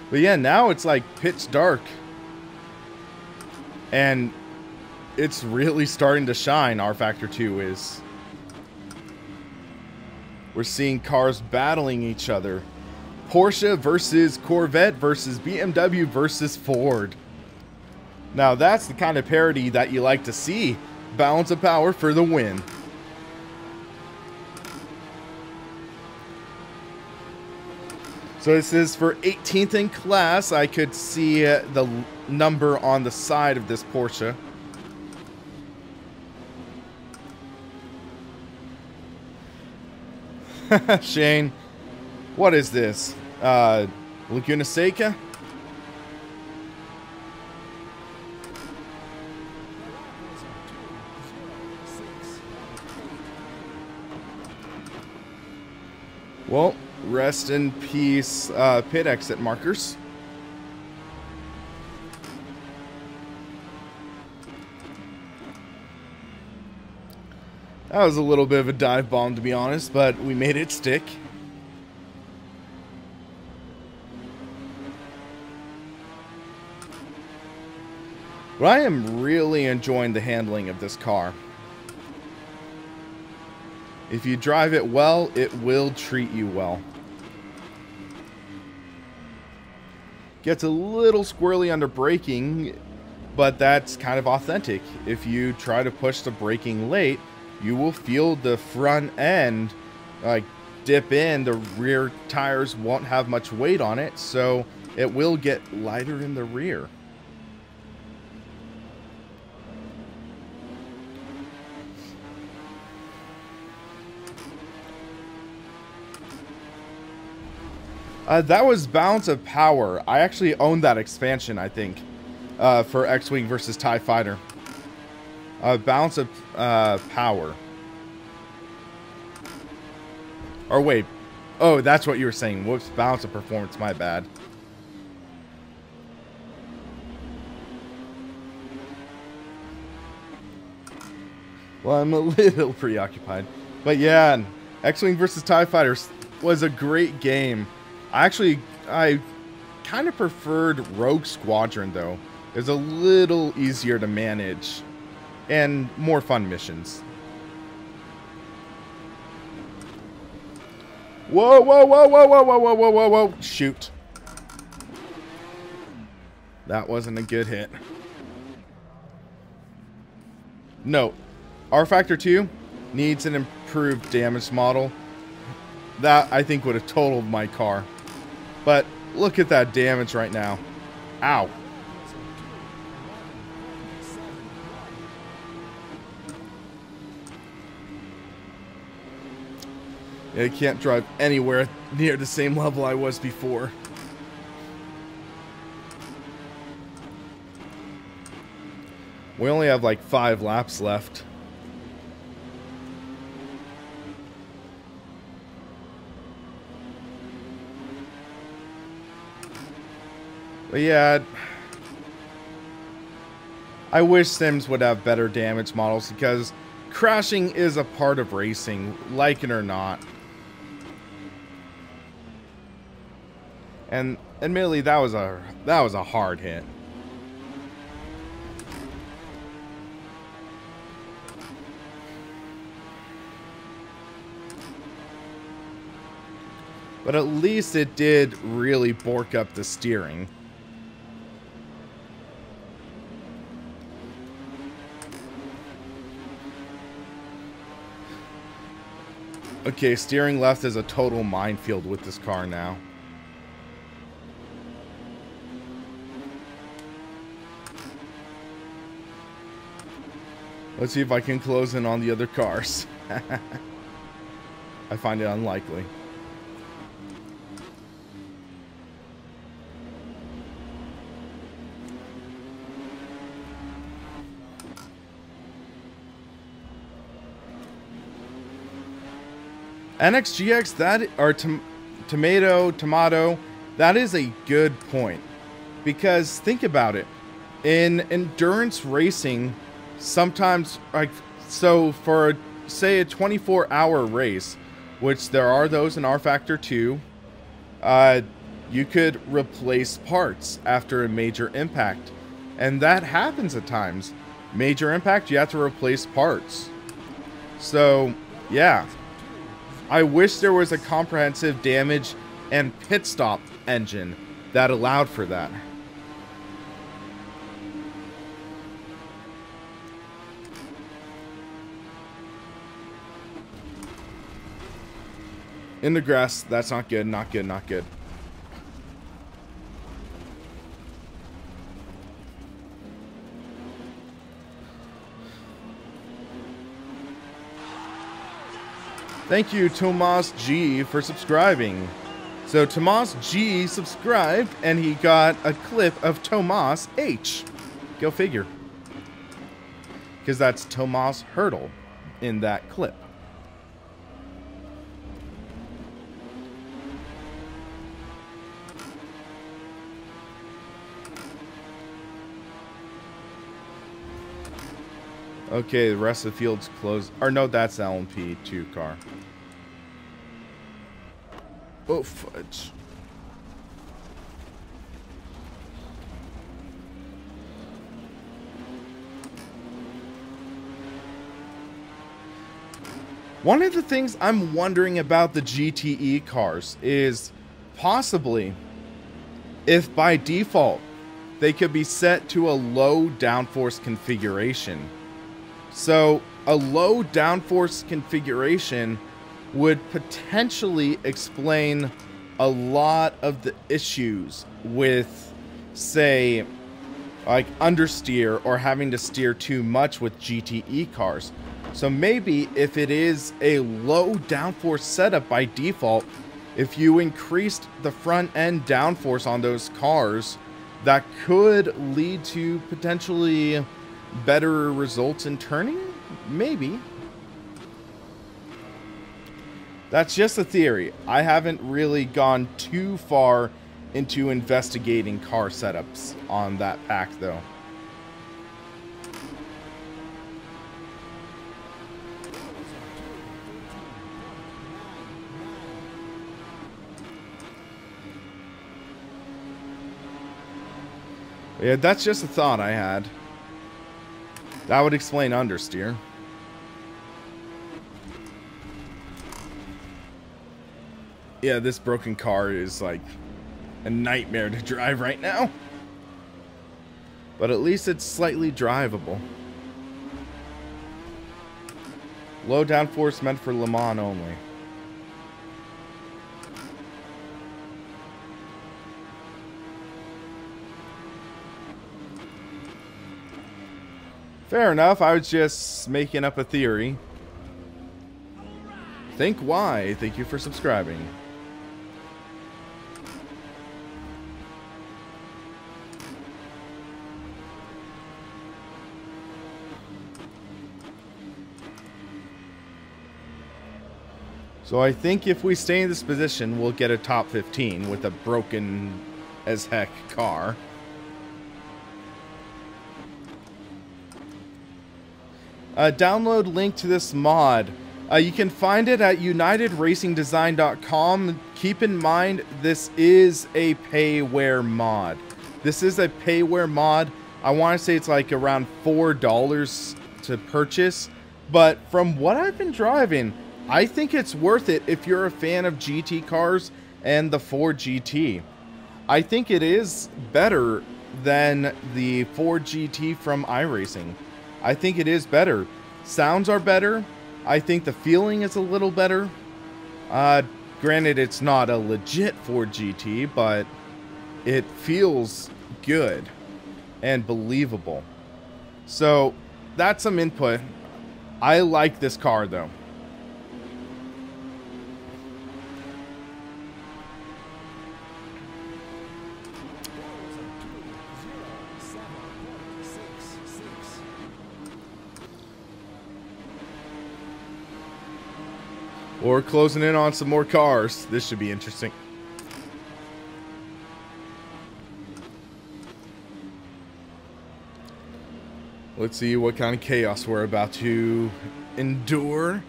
But yeah, now it's like pitch dark. And it's really starting to shine, rFactor 2 is. We're seeing cars battling each other. Porsche versus Corvette versus BMW versus Ford. Now that's the kind of parity that you like to see. Balance of power for the win. So this is for 18th in class. I could see the number on the side of this Porsche. Shane, what is this? Laguna Seca? Well, rest in peace, pit exit markers. That was a little bit of a dive bomb, to be honest, but we made it stick. But I am really enjoying the handling of this car. If you drive it well, it will treat you well. Gets a little squirrely under braking, but that's kind of authentic. If you try to push the braking late, you will feel the front end like dip in. The rear tires won't have much weight on it, so it will get lighter in the rear. That was Balance of Power. I actually own that expansion, I think, for X-Wing versus TIE Fighter. Balance of Power. Or wait. Oh, that's what you were saying. Whoops, Balance of Performance, my bad. Well, I'm a little preoccupied. But yeah, X-Wing versus TIE Fighters was a great game. I kind of preferred Rogue Squadron, though. It was a little easier to manage and more fun missions. Whoa, whoa, whoa, whoa, whoa, whoa, whoa, whoa, whoa, whoa. Shoot. That wasn't a good hit. Note, rFactor 2 needs an improved damage model. That, I think, would have totaled my car. But look at that damage right now. Ow. I can't drive anywhere near the same level I was before. We only have like 5 laps left. But yeah, I wish Sims would have better damage models because crashing is a part of racing, like it or not. And admittedly, that was a hard hit. But at least it did really bork up the steering. Okay, steering left is a total minefield with this car now. Let's see if I can close in on the other cars. I find it unlikely. NXGX, that, or tomato, that is a good point. Because think about it. In endurance racing, sometimes, like, so for, say, a 24-hour race, which there are those in rFactor 2, you could replace parts after a major impact. And that happens at times. Major impact, you have to replace parts. So, yeah. I wish there was a comprehensive damage and pit stop engine that allowed for that. In the grass, that's not good, not good, not good. Thank you, Tomas G, for subscribing. So Tomas G subscribed, and he got a clip of Tomas H. Go figure. Because that's Tomas Hurdle in that clip. Okay, the rest of the field's closed. Or no, that's the LMP2 car. Oh, fudge. One of the things I'm wondering about the GTE cars is possibly if by default they could be set to a low downforce configuration. So a low downforce configuration would potentially explain a lot of the issues with, say, like understeer or having to steer too much with GTE cars. So maybe if it is a low downforce setup by default, if you increased the front end downforce on those cars, that could lead to potentially better results in turning? Maybe. That's just a theory. I haven't really gone too far into investigating car setups on that pack, though. Yeah, that's just a thought I had. That would explain understeer. Yeah, this broken car is like a nightmare to drive right now. but at least it's slightly drivable. Low downforce meant for Le Mans only. Fair enough, I was just making up a theory. Think why? Thank you for subscribing. So I think if we stay in this position, we'll get a top 15 with a broken as heck car. Download link to this mod. You can find it at UnitedRacingDesign.com. Keep in mind, this is a payware mod. This is a payware mod. I want to say it's like around $4 to purchase. But from what I've been driving, I think it's worth it if you're a fan of GT cars and the Ford GT. I think it is better than the Ford GT from iRacing. I think it is better. Sounds are better. I think the feeling is a little better. Granted, it's not a legit Ford GT, but it feels good and believable. So that's some input. I like this car though. Or closing in on some more cars. This should be interesting. Let's see what kind of chaos we're about to endure.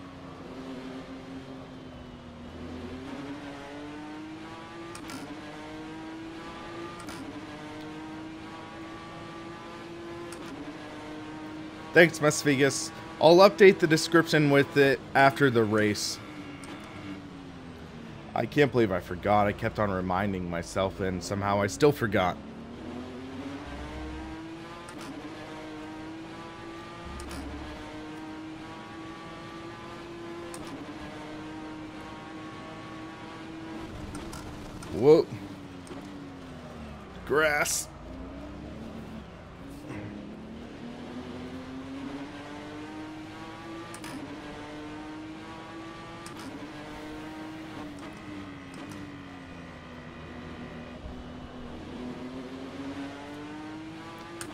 Thanks, Mesvegas. I'll update the description with it after the race. I can't believe I forgot. I kept on reminding myself and somehow I still forgot. Whoa. Grass.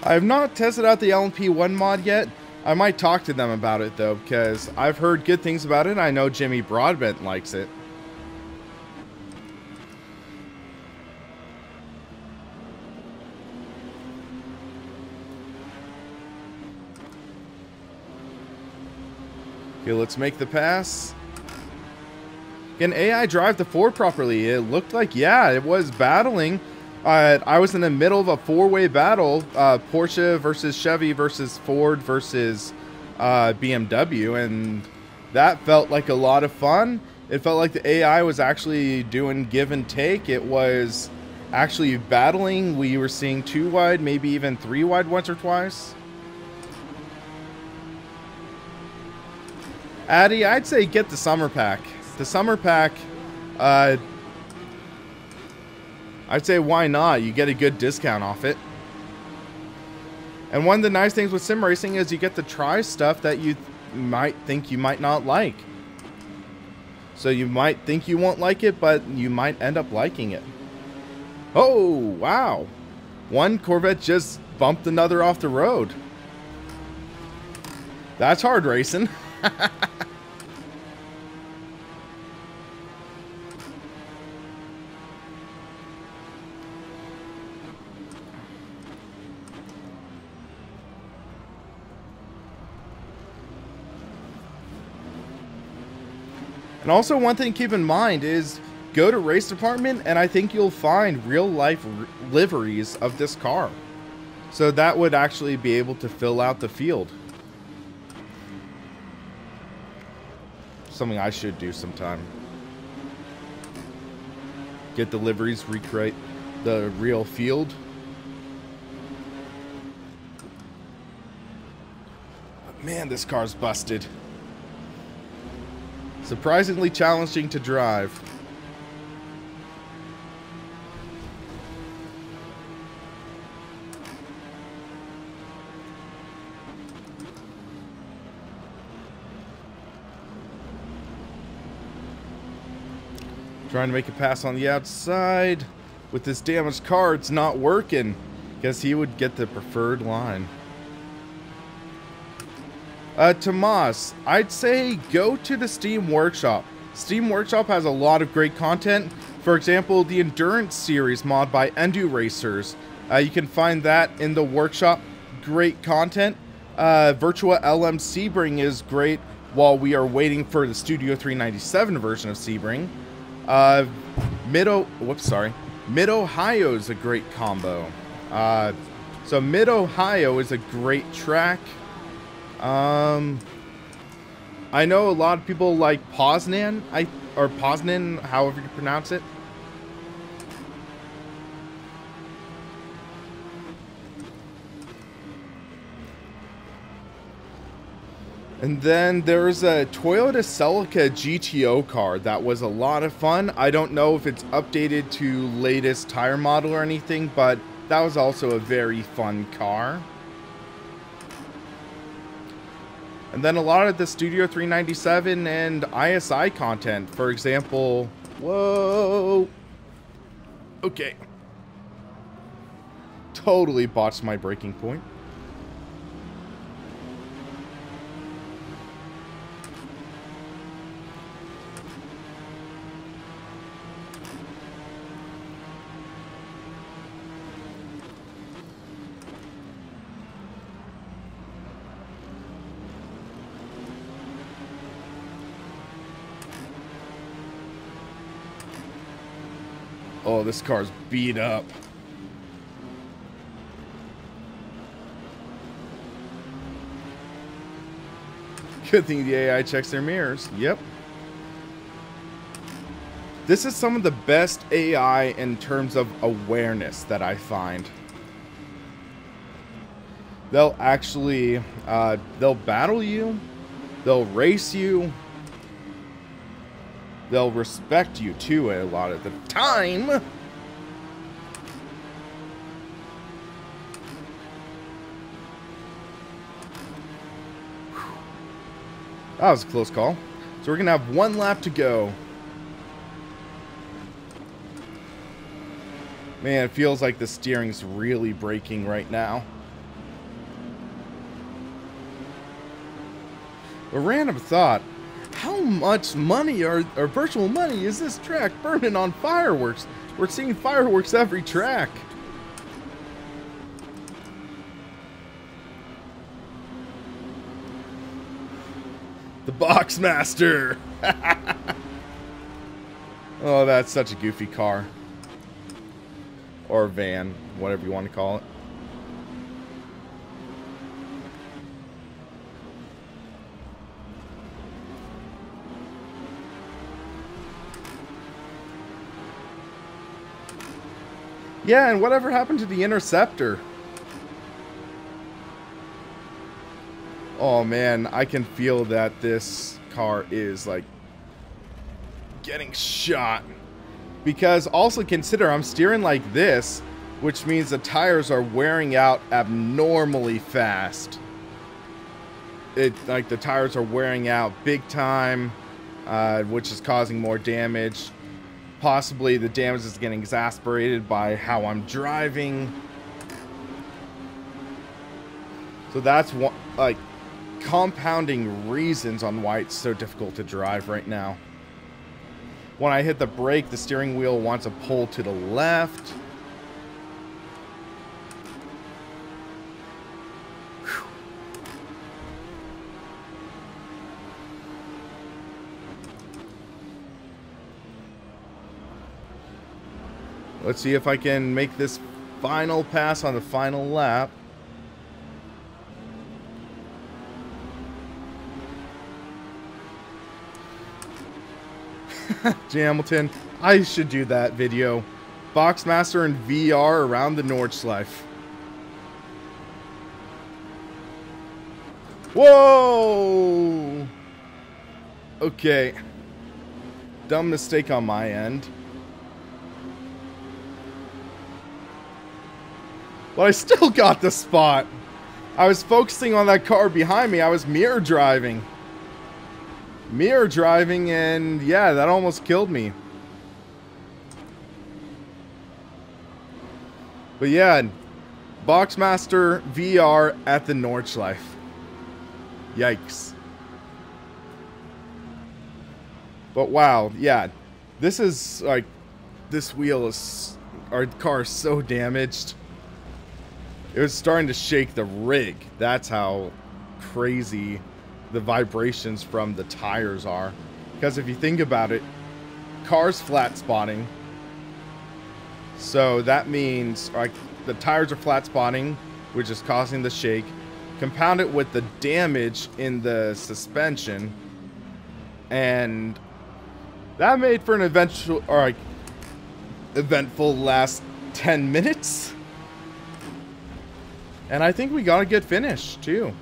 I have not tested out the LMP1 mod yet. I might talk to them about it though, because I've heard good things about it. I know Jimmy Broadbent likes it. Okay, let's make the pass. Can AI drive the Ford properly? It looked like, yeah, it was battling. I was in the middle of a four-way battle, Porsche versus Chevy versus Ford versus BMW, and that felt like a lot of fun. It felt like the AI was actually doing give and take. It was actually battling. We were seeing 2 wide, maybe even 3 wide once or twice. Addy, I'd say get the summer pack. The summer pack, I'd say why not? You get a good discount off it. And one of the nice things with sim racing is you get to try stuff that you might think you might not like. So you might think you won't like it, but you might end up liking it. Oh, wow. One Corvette just bumped another off the road. That's hard racing. And also one thing to keep in mind is go to race department and I think you'll find real life liveries of this car. So that would actually be able to fill out the field. Something I should do sometime. Get the liveries, recreate the real field. Man, this car's busted. Surprisingly challenging to drive. Trying to make a pass on the outside. With this damaged car, it's not working. Guess he would get the preferred line. Tomas, I'd say go to the Steam Workshop. Steam Workshop has a lot of great content. For example, the Endurance series mod by Endu Racers. You can find that in the workshop. Great content. Virtua LM Sebring is great while we are waiting for the Studio 397 version of Sebring. Mid-Ohio is a great combo. So Mid-Ohio is a great track. I know a lot of people like Poznan, or Poznan, however you pronounce it. And then there's a Toyota Celica GTO car that was a lot of fun. I don't know if it's updated to latest tire model or anything, but that was also a very fun car. And then a lot of the Studio 397 and ISI content. For example, whoa. Okay. Totally botched my braking point. Oh, this car's beat up. Good thing the AI checks their mirrors. Yep. This is some of the best AI in terms of awareness that I find. They'll actually, they'll battle you. They'll race you. They'll respect you, too, a lot of the time. That was a close call. So we're going to have one lap to go. Man, it feels like the steering's really braking right now. A random thought. How much money or virtual money is this track burning on fireworks? We're seeing fireworks every track. The Boxmaster. Oh, that's such a goofy car. Or van, whatever you want to call it. Yeah, and whatever happened to the Interceptor? Oh man, I can feel that this car is like getting shot. Because also consider I'm steering like this, which means the tires are wearing out abnormally fast. Like the tires are wearing out big time, which is causing more damage. Possibly the damage is getting exacerbated by how I'm driving. So that's one, like, compounding reasons on why it's so difficult to drive right now. When I hit the brake, the steering wheel wants to pull to the left. Let's see if I can make this final pass on the final lap. Hamilton, I should do that video. Boxmaster in VR around the Nordschleife. Whoa! Okay. Dumb mistake on my end. But I still got the spot. I was focusing on that car behind me. I was mirror driving. Mirror driving, and yeah, that almost killed me. But yeah, Boxmaster VR at the Nordschleife. Yikes. But wow, yeah, this is like, this wheel is, our car is so damaged. It was starting to shake the rig. That's how crazy the vibrations from the tires are. Because if you think about it, car's flat spotting. So that means like the tires are flat spotting, which is causing the shake. Compound it with the damage in the suspension, and that made for an eventful last 10 minutes. And I think we got a good finish too.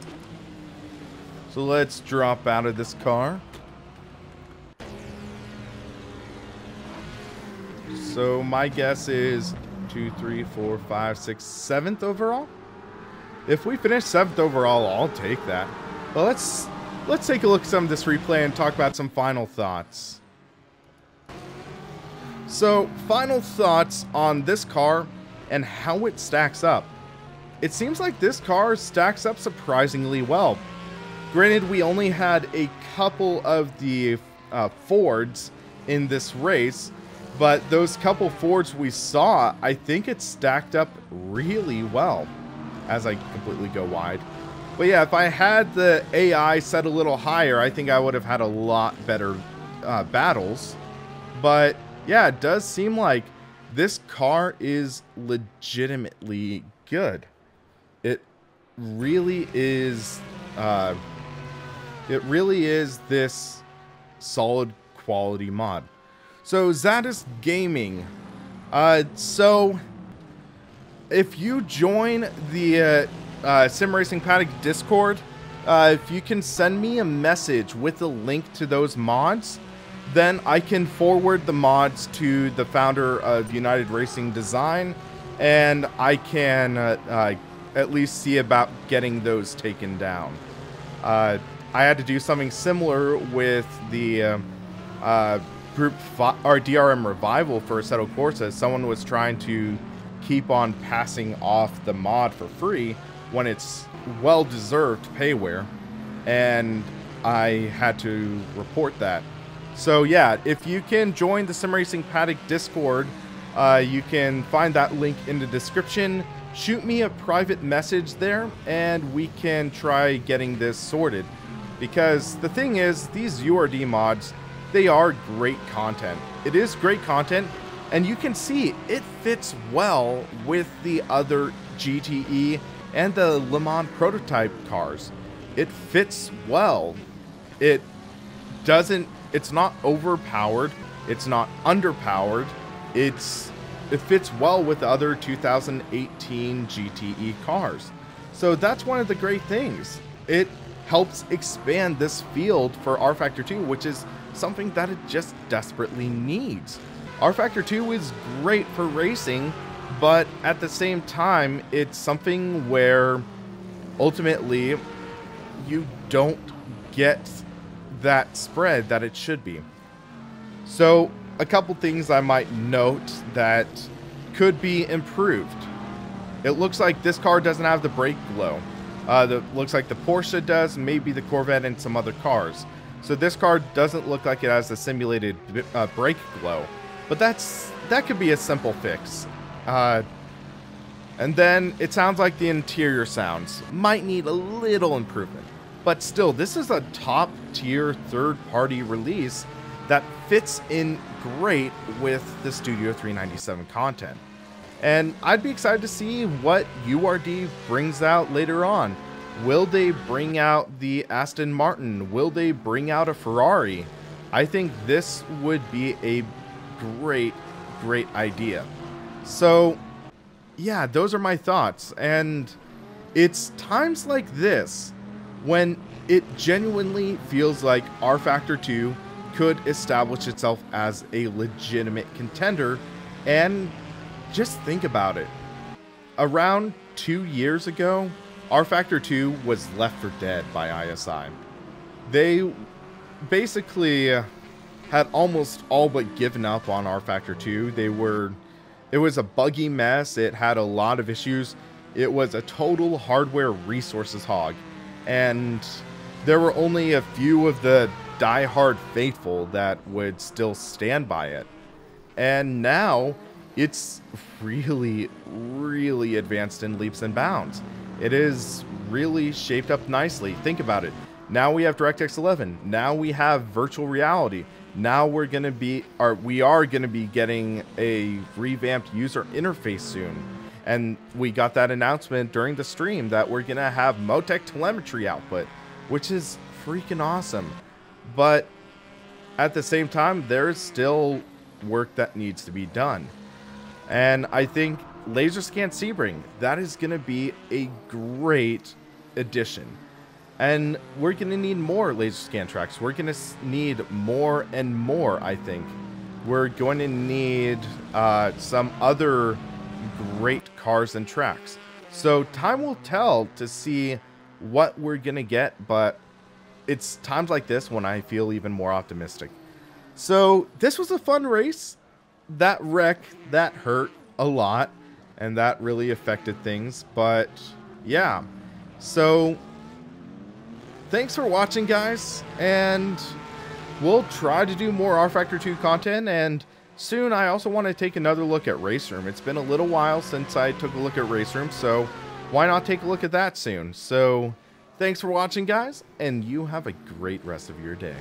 So let's drop out of this car. So my guess is 2, 3, 4, 5, 6, 7th overall. If we finish 7th overall, I'll take that. But let's take a look at some of this replay and talk about some final thoughts. So, final thoughts on this car and how it stacks up. It seems like this car stacks up surprisingly well. Granted, we only had a couple of the Fords in this race, but those couple Fords we saw, I think it stacked up really well. As I completely go wide. But yeah, if I had the AI set a little higher, I think I would have had a lot better battles. But yeah, it does seem like this car is legitimately good. It really is. It really is this solid quality mod. So Zadis Gaming. So if you join the SimRacingPaddock Discord, if you can send me a message with a link to those mods, then I can forward the mods to the founder of United Racing Design, and I can at least see about getting those taken down. I had to do something similar with the Group or DRM Revival for Assetto Corsa. Someone was trying to keep on passing off the mod for free when it's well-deserved payware, and I had to report that. So yeah, if you can join the SimRacingPaddock Discord, you can find that link in the description. Shoot me a private message there, and we can try getting this sorted. Because the thing is, these URD mods, they are great content. It is great content, and you can see it fits well with the other GTE and the Le Mans prototype cars. It fits well. It's not overpowered. It's not underpowered. It fits well with other 2018 GTE cars. So that's one of the great things. It helps expand this field for rFactor 2, which is something that it just desperately needs. rFactor 2 is great for racing, but at the same time, it's something where ultimately you don't get that spread that it should be. So a couple things I might note that could be improved. It looks like this car doesn't have the brake glow. Looks like the Porsche does, maybe the Corvette and some other cars. So this car doesn't look like it has a simulated brake glow. But that could be a simple fix. And then it sounds like the interior sounds might need a little improvement. But still, this is a top tier third-party release that fits in great with the Studio 397 content. And I'd be excited to see what URD brings out later on. Will they bring out the Aston Martin? Will they bring out a Ferrari? I think this would be a great idea. So yeah, those are my thoughts. And it's times like this when it genuinely feels like rFactor 2 could establish itself as a legitimate contender. And just think about it. Around 2 years ago, rFactor 2 was left for dead by ISI. They basically had almost all but given up on rFactor 2. It was a buggy mess. It had a lot of issues. It was a total hardware resources hog. And there were only a few of the die-hard faithful that would still stand by it. And now it's really, really advanced in leaps and bounds. It is really shaped up nicely. Think about it. Now we have DirectX 11. Now we have virtual reality. Now we are going to be getting a revamped user interface soon. And we got that announcement during the stream that we're going to have Motec telemetry output, which is freaking awesome. But at the same time, there's still work that needs to be done. And I think Laser Scan Sebring, that is going to be a great addition. And we're going to need more laser scan tracks. We're going to need more and more, I think. We're going to need some other great cars and tracks. So time will tell to see what we're going to get, but it's times like this when I feel even more optimistic. So this was a fun race. That wreck, that hurt a lot, and that really affected things. But yeah, so thanks for watching, guys, and we'll try to do more rFactor 2 content, and soon I also want to take another look at Race Room. It's been a little while since I took a look at Race Room, so why not take a look at that soon? So thanks for watching, guys, and you have a great rest of your day.